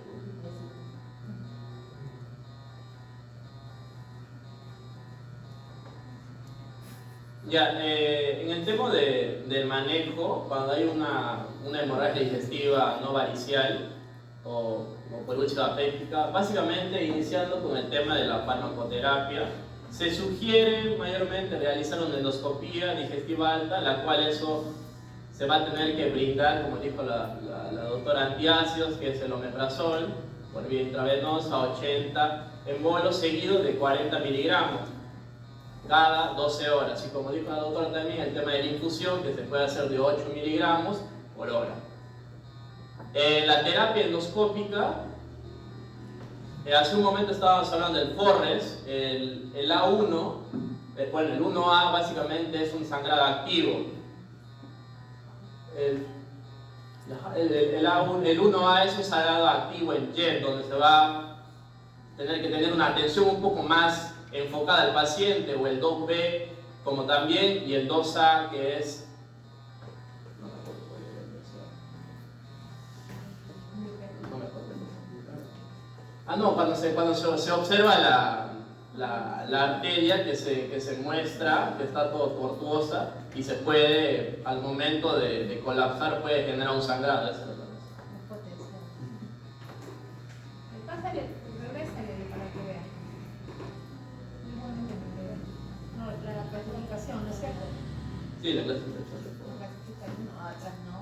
Ya, en el tema del manejo, cuando hay una hemorragia digestiva no varicial o por úlcera péptica, básicamente iniciando con el tema de la farmacoterapia, se sugiere mayormente realizar una endoscopía digestiva alta, la cual eso se va a tener que brindar, como dijo la doctora, antiácidos, que es el omeprazol, por vía intravenosa, 80 en bolos seguidos de 40 miligramos cada 12 horas. Y como dijo la doctora también, el tema de la infusión, que se puede hacer de 8 miligramos por hora. La terapia endoscópica, hace un momento estábamos hablando del Forres, el A1, bueno, el 1A básicamente es un sangrado activo. El 1A es un sangrado activo en jet, donde se va a tener que tener una atención un poco más enfocada al paciente, o el 2B como también, y el 2A que es cuando se observa la arteria que se muestra, que está todo tortuosa y se puede, al momento de colapsar, puede generar un sangrado. Pásale, regrésale para que vean. No, la clasificación, ¿no es cierto? Sí, la clasificación. La clasificación, no, atrás no.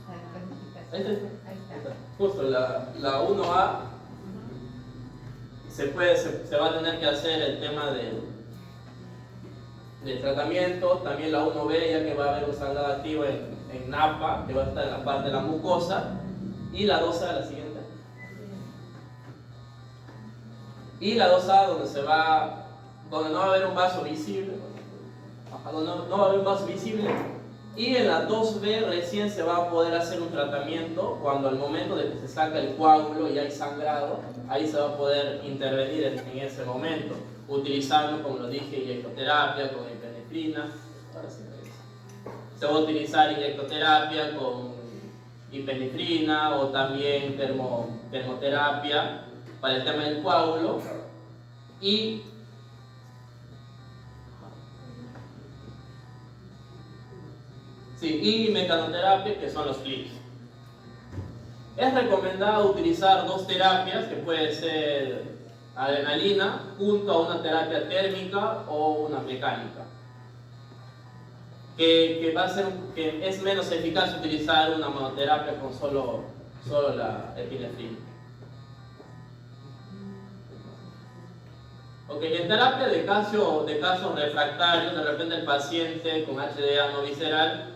La clasificación. Ahí está. Ahí está. Justo la 1A se va a tener que hacer el tema del tratamiento, también la 1B, ya que va a haber un sangrado activo en napa, que va a estar en la parte de la mucosa, y la 2A, la siguiente. Y la 2A donde no va a haber un vaso visible, no va a haber un vaso visible. Y en la 2B recién se va a poder hacer un tratamiento cuando al momento de que se saca el coágulo y hay sangrado, ahí se va a poder intervenir en ese momento, utilizando, como lo dije, inyectoterapia con epinefrina. Ahora sí se va a utilizar inyectoterapia con ipinefrina o también termoterapia para el tema del coágulo. Y mecanoterapia, que son los clips. Es recomendado utilizar 2 terapias, que puede ser adrenalina, junto a una terapia térmica o una mecánica. Que es menos eficaz utilizar una monoterapia con solo la epinefrina. Ok, en terapia de casos refractarios, de repente el paciente con HDA no visceral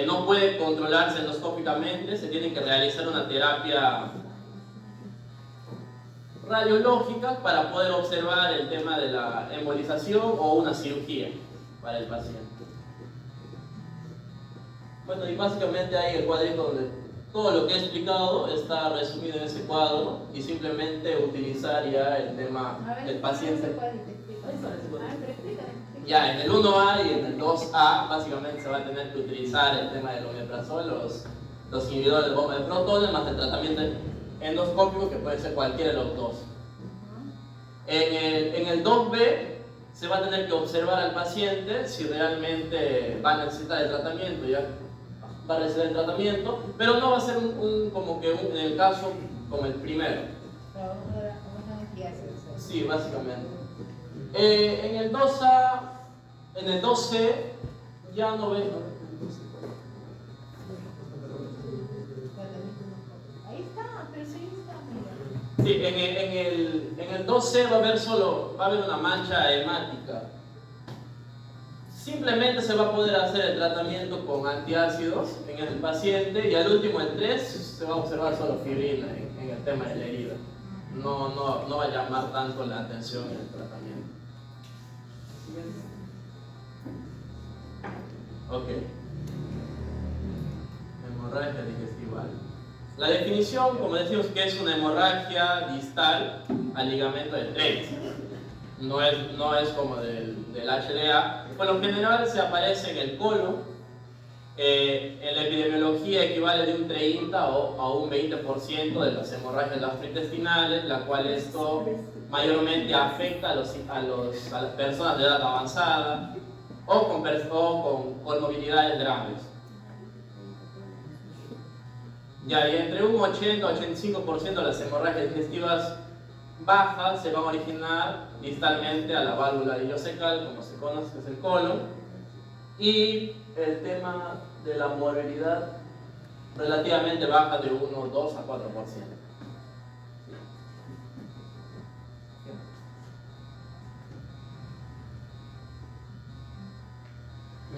no puede controlarse endoscópicamente, se tiene que realizar una terapia radiológica para poder observar el tema de la embolización o una cirugía para el paciente. Bueno, y básicamente ahí el cuadrito donde todo lo que he explicado está resumido en ese cuadro y simplemente utilizar ya el tema del paciente. Ya, en el 1A y en el 2A básicamente se va a tener que utilizar el tema del omeprazol, los inhibidores de bomba de protones, más el tratamiento endoscópico que puede ser cualquiera de los dos. En el 2B se va a tener que observar al paciente si realmente va a necesitar el tratamiento, ya va a recibir el tratamiento, pero no va a ser en el caso como el primero. Sí, básicamente. En el 2A, en el 2C ya no ves. Ahí está, pero sí está. Sí, en el 2C va a haber una mancha hemática. Simplemente se va a poder hacer el tratamiento con antiácidos en el paciente y al último, el 3, se va a observar solo fibrina en el tema de la herida. No va a llamar tanto la atención en el tratamiento. Ok. Hemorragia digestiva. La definición, como decimos, que es una hemorragia distal al ligamento de Treitz. No es como del HDA. Por lo general se aparece en el colon. En la epidemiología equivale de un 30 o a un 20% de las hemorragias gastrointestinales, la cual esto mayormente afecta a las personas de edad avanzada o con comorbilidades graves. Ya, y entre un 80 a 85% de las hemorragias digestivas bajas se van a originar distalmente a la válvula ileocecal, como se conoce, que es el colon, y el tema de la morbilidad relativamente baja de 1, 2 a 4%.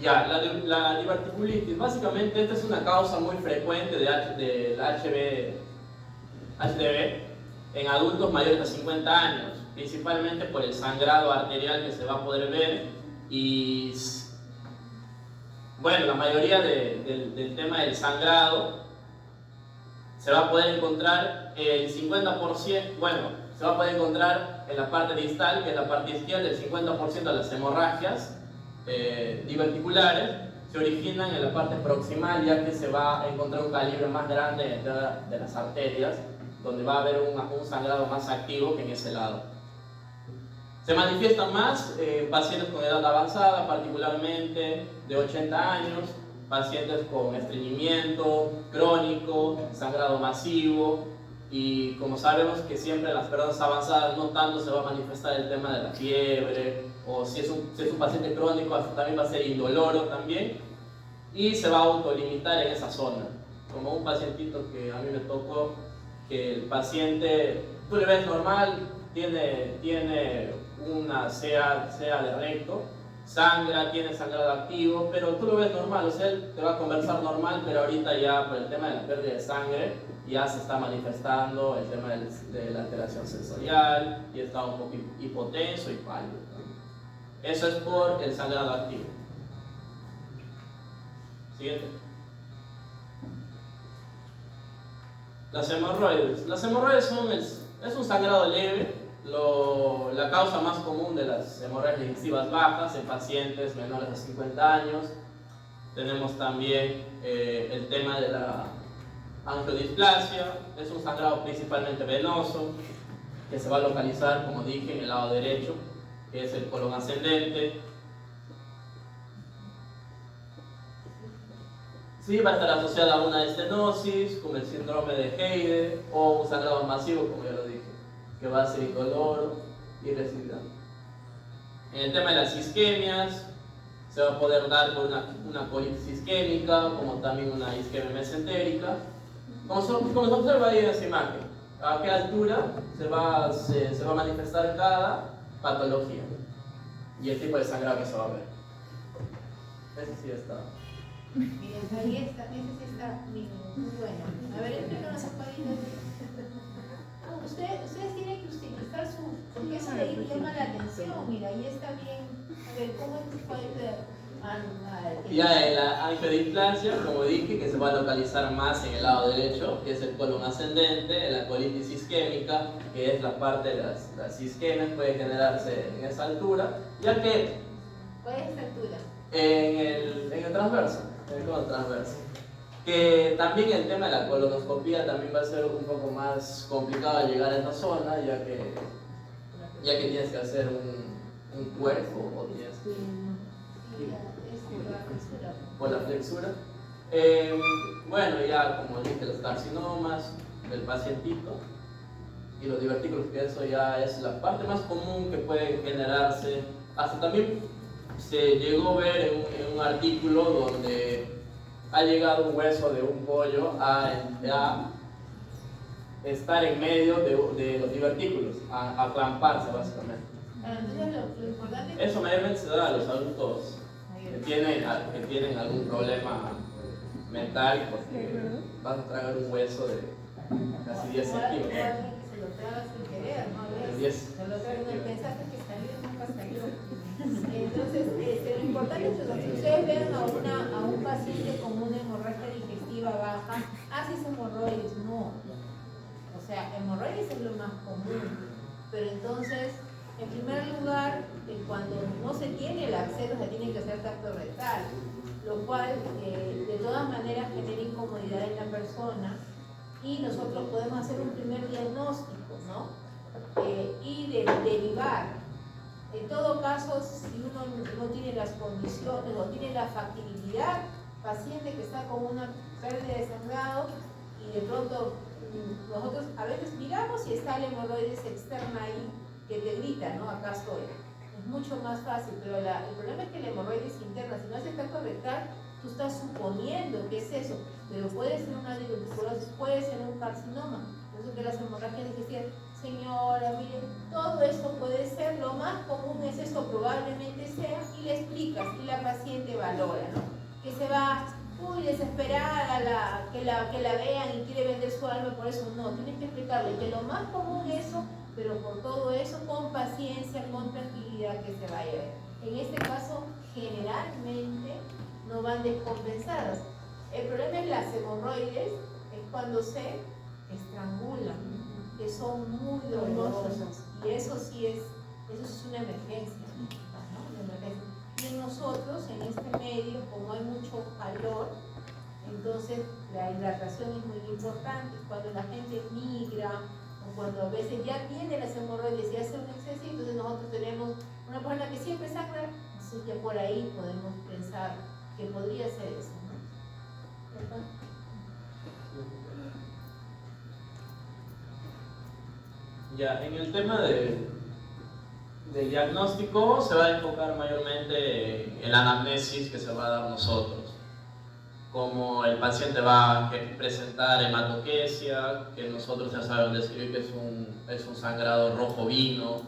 Ya, la diverticulitis, básicamente esta es una causa muy frecuente del HDV en adultos mayores de 50 años, principalmente por el sangrado arterial que se va a poder ver y, bueno, la mayoría del tema del sangrado se va a poder encontrar el 50%, bueno, se va a poder encontrar en la parte distal, que es la parte izquierda, el 50% de las hemorragias diverticulares se originan en la parte proximal, ya que se va a encontrar un calibre más grande de las arterias, donde va a haber un sangrado más activo que en ese lado. Se manifiesta más en pacientes con edad avanzada, particularmente de 80 años, pacientes con estreñimiento crónico, sangrado masivo, y como sabemos que siempre en las personas avanzadas no tanto se va a manifestar el tema de la fiebre, o si es un paciente crónico también va a ser indoloro también, y se va a autolimitar en esa zona. Como un pacientito que a mí me tocó, que el paciente, tú le ves normal, tiene una CA de recto, sangra, tiene sangrado activo, pero tú lo ves normal, o sea, él te va a conversar normal, pero ahorita ya por el tema de la pérdida de sangre ya se está manifestando el tema de la alteración sensorial y está un poco hipotenso y pálido. Eso es por el sangrado activo. Siguiente. Las hemorroides. Las hemorroides es un sangrado leve. La causa más común de las hemorragias digestivas bajas en pacientes menores de 50 años. Tenemos también el tema de la angiodisplasia. Es un sangrado principalmente venoso que se va a localizar, como dije, en el lado derecho, que es el colon ascendente. Sí, va a estar asociada a una estenosis, como el síndrome de Heyde, o un sangrado masivo, como ya lo dije, que va a ser indoloro y residual. En el tema de las isquemias, se va a poder dar por una colitis isquémica, como también una isquemia mesentérica. Como se observa ahí en esa imagen, a qué altura se va a manifestar cada patología y el tipo de sangrado que se va a ver. Ese sí está. Miren, ahí está, ese sí está muy bueno. A ver, explícanos un poquito. Ustedes tienen que utilizar su, porque eso de ahí llama la atención, mira, ahí está bien. A ver, ¿cómo es que puede ver? Ya en la angiodisplasia, como dije, que se va a localizar más en el lado derecho, que es el colon ascendente, en la colitis isquémica, que es la parte de las isquemias, puede generarse en esa altura, ya que ¿Cuál es esta altura? en el transverso, en el colon transverso. Que también el tema de la colonoscopía también va a ser un poco más complicado llegar a esta zona, ya que tienes que hacer un cuerpo o tienes por la flexura. Bueno, ya como dije, los carcinomas del pacientito y los divertículos, que eso ya es la parte más común que puede generarse. Hasta también se llegó a ver en un artículo donde ha llegado un hueso de un pollo a estar en medio de los divertículos, a clamparse básicamente. Entonces lo importante es Eso mayormente se da a los adultos que tienen algún problema mental, porque vas a tragar un hueso de casi 10 centímetros. que se lo traga sin querer, ¿no? De 10. Se lo traga, no pensaste que salió, nunca salió. Entonces, lo importante es que si ustedes vean a un paciente con una hemorragia digestiva baja, si es hemorroides, no. O sea, hemorroides es lo más común. Pero entonces, en primer lugar, cuando no se tiene el acceso, se tiene que hacer tacto rectal, lo cual de todas maneras genera incomodidad en la persona y nosotros podemos hacer un primer diagnóstico, ¿no? Y derivar. En todo caso, si uno no tiene las condiciones o tiene la factibilidad, paciente que está con una pérdida de sangrado y de pronto nosotros a veces miramos y está la hemorroides externa ahí que te grita, ¿no? Acá estoy. Es mucho más fácil, pero el problema es que la hemorroides interna, si no haces tacto rectal, tú estás suponiendo que es eso, pero puede ser una diverticulosis, puede ser un carcinoma. Por eso que las hemorragias digestivas, señora, mire, todo esto puede ser, lo más común es esto, probablemente sea, y le explicas, y la paciente valora, ¿no? Que se va, desesperada, que la vean y quiere vender su alma, por eso no, tienes que explicarle que lo más común es eso, pero por todo eso, con paciencia, con tranquilidad, que se vaya a ver. En este caso, generalmente no van descompensadas. El problema es las hemorroides, es cuando se estrangulan, que son muy dolorosas, y eso sí es una emergencia, ¿no? Una emergencia. Y nosotros, en este medio, como hay mucho calor, entonces la hidratación es muy importante. Cuando la gente migra, o cuando a veces ya tiene las hemorroides y hace un exceso, entonces nosotros tenemos una persona que siempre sangra, entonces ya por ahí podemos pensar que podría ser eso, ¿no? ¿Verdad? Ya, en el tema del diagnóstico se va a enfocar mayormente en la anamnesis que se va a dar nosotros. Como el paciente va a presentar hematoquesia, que nosotros ya sabemos describir que es un sangrado rojo vino,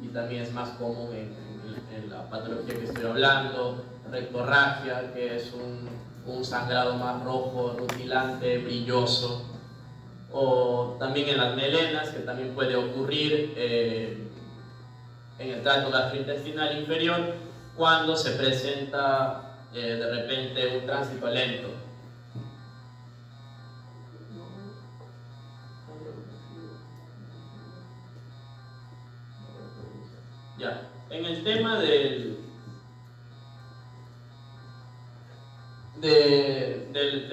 y también es más común en la patología que estoy hablando, rectorragia, que es un sangrado más rojo, rutilante, brilloso, o también en las melenas, que también puede ocurrir en el tracto gastrointestinal inferior cuando se presenta de repente un tránsito lento. Ya, en el tema de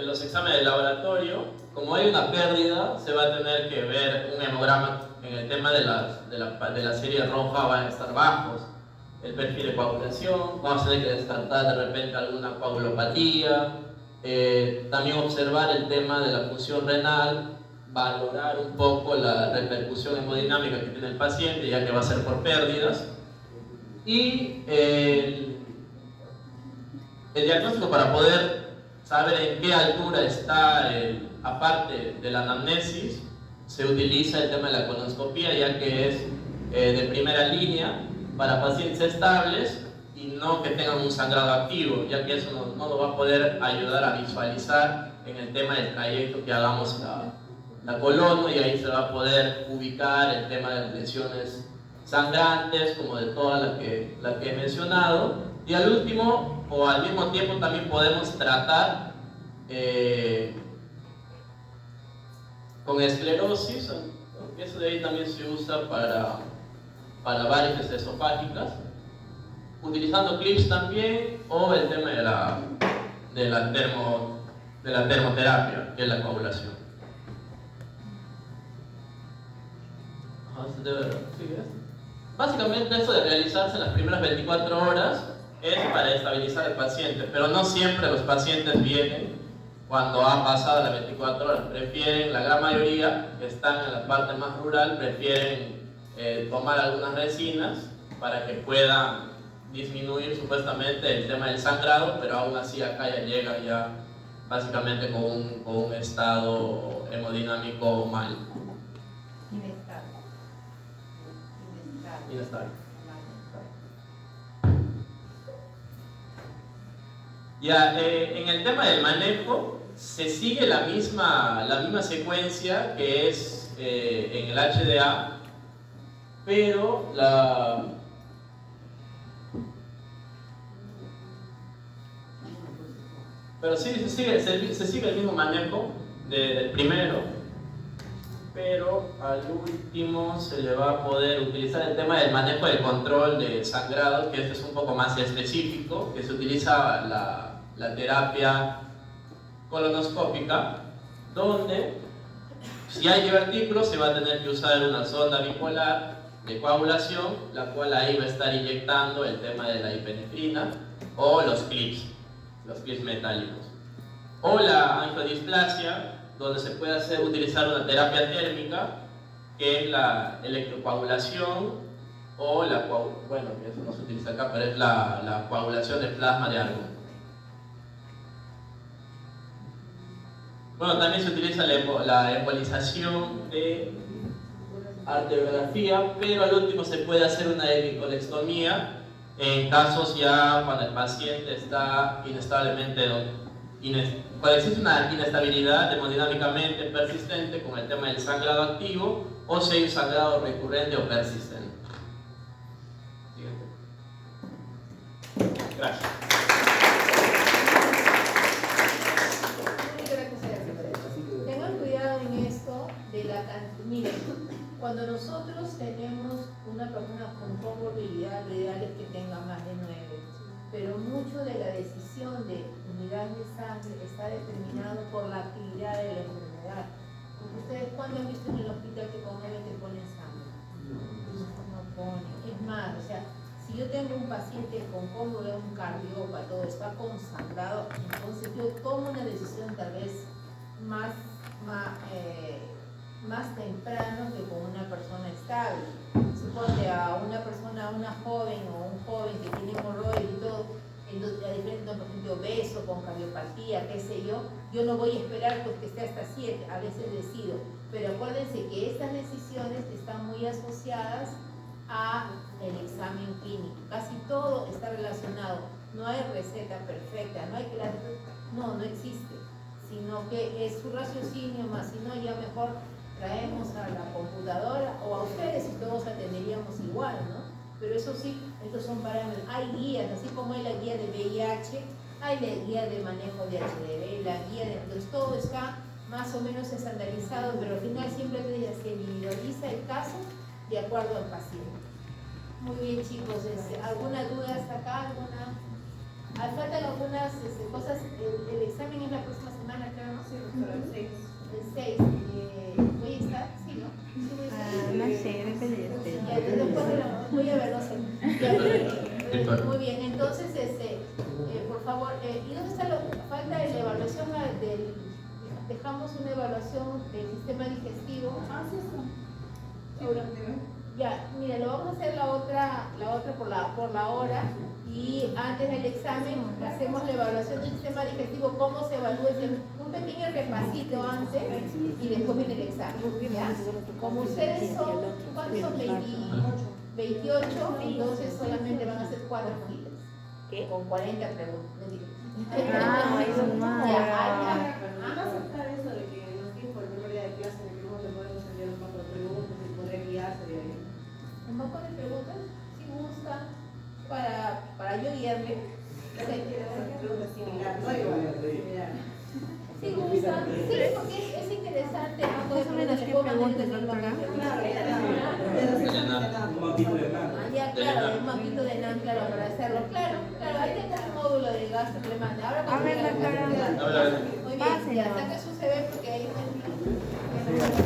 los exámenes de laboratorio, como hay una pérdida, se va a tener que ver un hemograma. En el tema de la serie roja van a estar bajos. El perfil de coagulación, vamos a tener que descartar de repente alguna coagulopatía, también observar el tema de la función renal, valorar un poco la repercusión hemodinámica que tiene el paciente, ya que va a ser por pérdidas, y el diagnóstico para poder saber en qué altura está, aparte de la anamnesis, se utiliza el tema de la colonoscopía, ya que es de primera línea para pacientes estables y no que tengan un sangrado activo, ya que eso no nos va a poder ayudar a visualizar en el tema del trayecto que hagamos la colono, y ahí se va a poder ubicar el tema de las lesiones sangrantes, como de todas las que he mencionado. Y al último, o al mismo tiempo, también podemos tratar con esclerosis, aunque eso de ahí también se usa para varices esofágicas, utilizando clips también, o el tema de la termoterapia, que es la coagulación. Básicamente eso de realizarse en las primeras 24 horas es para estabilizar al paciente, pero no siempre los pacientes vienen cuando ha pasado las 24 horas. Prefieren, la gran mayoría que están en la parte más rural, prefieren tomar algunas resinas para que puedan disminuir supuestamente el tema del sangrado, pero aún así acá ya llegan ya básicamente con un estado hemodinámico mal. Inestable. Ya, en el tema del manejo se sigue la misma secuencia que es en el HDA, pero sí se sigue el mismo manejo del primero, pero al último se le va a poder utilizar el tema del manejo del control de sangrado, que este es un poco más específico, que se utiliza la terapia colonoscópica, donde si hay divertículos se va a tener que usar una sonda bipolar de coagulación, la cual ahí va a estar inyectando el tema de la ipinefrina o los clips metálicos, o la angiodisplasia, donde se puede utilizar una terapia térmica, que es la electrocoagulación, o bueno, eso no se utiliza acá, pero es la coagulación de plasma de argón. Bueno, también se utiliza la embolización de arteriografía, pero al último se puede hacer una hemicolectomía en casos ya cuando el paciente está cuando existe una inestabilidad hemodinámicamente persistente con el tema del sangrado activo, o si hay un sangrado recurrente o persistente. Siguiente. Gracias. Tengan cuidado en esto de la cantidad. Miren, cuando nosotros tenemos una persona con comorbilidad, lo ideal es que tenga más de 9, pero mucho de la decisión de unidad de sangre está determinado por la actividad de la enfermedad. ¿Ustedes cuándo han visto en el hospital que con 9 te ponen sangre? No ponen. Es más, o sea, si yo tengo un paciente con cómodo, un cardiópata, todo está consangrado, entonces yo tomo una decisión tal vez más temprano que con una persona estable. Suponte a una persona, a una joven o un joven que tiene hemorroides y todo, a diferentes, por ejemplo, obeso, con cardiopatía, qué sé yo no voy a esperar pues que esté hasta 7, a veces decido. Pero acuérdense que estas decisiones están muy asociadas a el examen clínico. Casi todo está relacionado. No hay receta perfecta, no existe, sino que es su raciocinio más, si no ya mejor traemos a la computadora o a ustedes y todos atenderíamos igual, ¿no? Pero eso sí, estos son parámetros. Hay guías, así como hay la guía de VIH, hay la guía de manejo de HDV, la guía de... Entonces todo está más o menos estandarizado, pero al final siempre se individualiza el caso de acuerdo al paciente. Muy bien, chicos, ¿alguna duda hasta acá? Faltan algunas cosas. El examen es la próxima semana, creo, ¿no? Sí, doctora, el 6. El 6. ¿Voy a estar? Sí, ¿no? Sí, voy a estar. No sé, depende de usted. Voy a ver, no sé. Muy bien, entonces, por favor, ¿y dónde está falta de la evaluación dejamos una evaluación del sistema digestivo? Sí, Ya, mira, lo vamos a hacer la otra por la hora, y antes del examen hacemos la evaluación del sistema digestivo, cómo se evalúa, un pequeño repasito antes y después viene el examen, ¿ya? Como ustedes son, ¿cuántos son? 28, entonces solamente van a ser 4 filas. ¿Qué? Con 40 preguntas. Ah, eso es malo. ¿Van a aceptar eso de que nos dijo el primer día de clase de que no le podemos enviar un banco de preguntas y poder guiarse de ahí? Un poco de preguntas, si gusta, para yo guiarme. Preguntas similares, no igual, similares. Si gusta, sí, porque es interesante. Más o menos, ¿qué preguntas, doctora? Ya, claro, un mapito de NAM, claro, para hacerlo. Claro, ahí tengo un módulo de gasto alemán. Ahora A ver, doctora. muy bien, ya, saca su CV porque ahí está.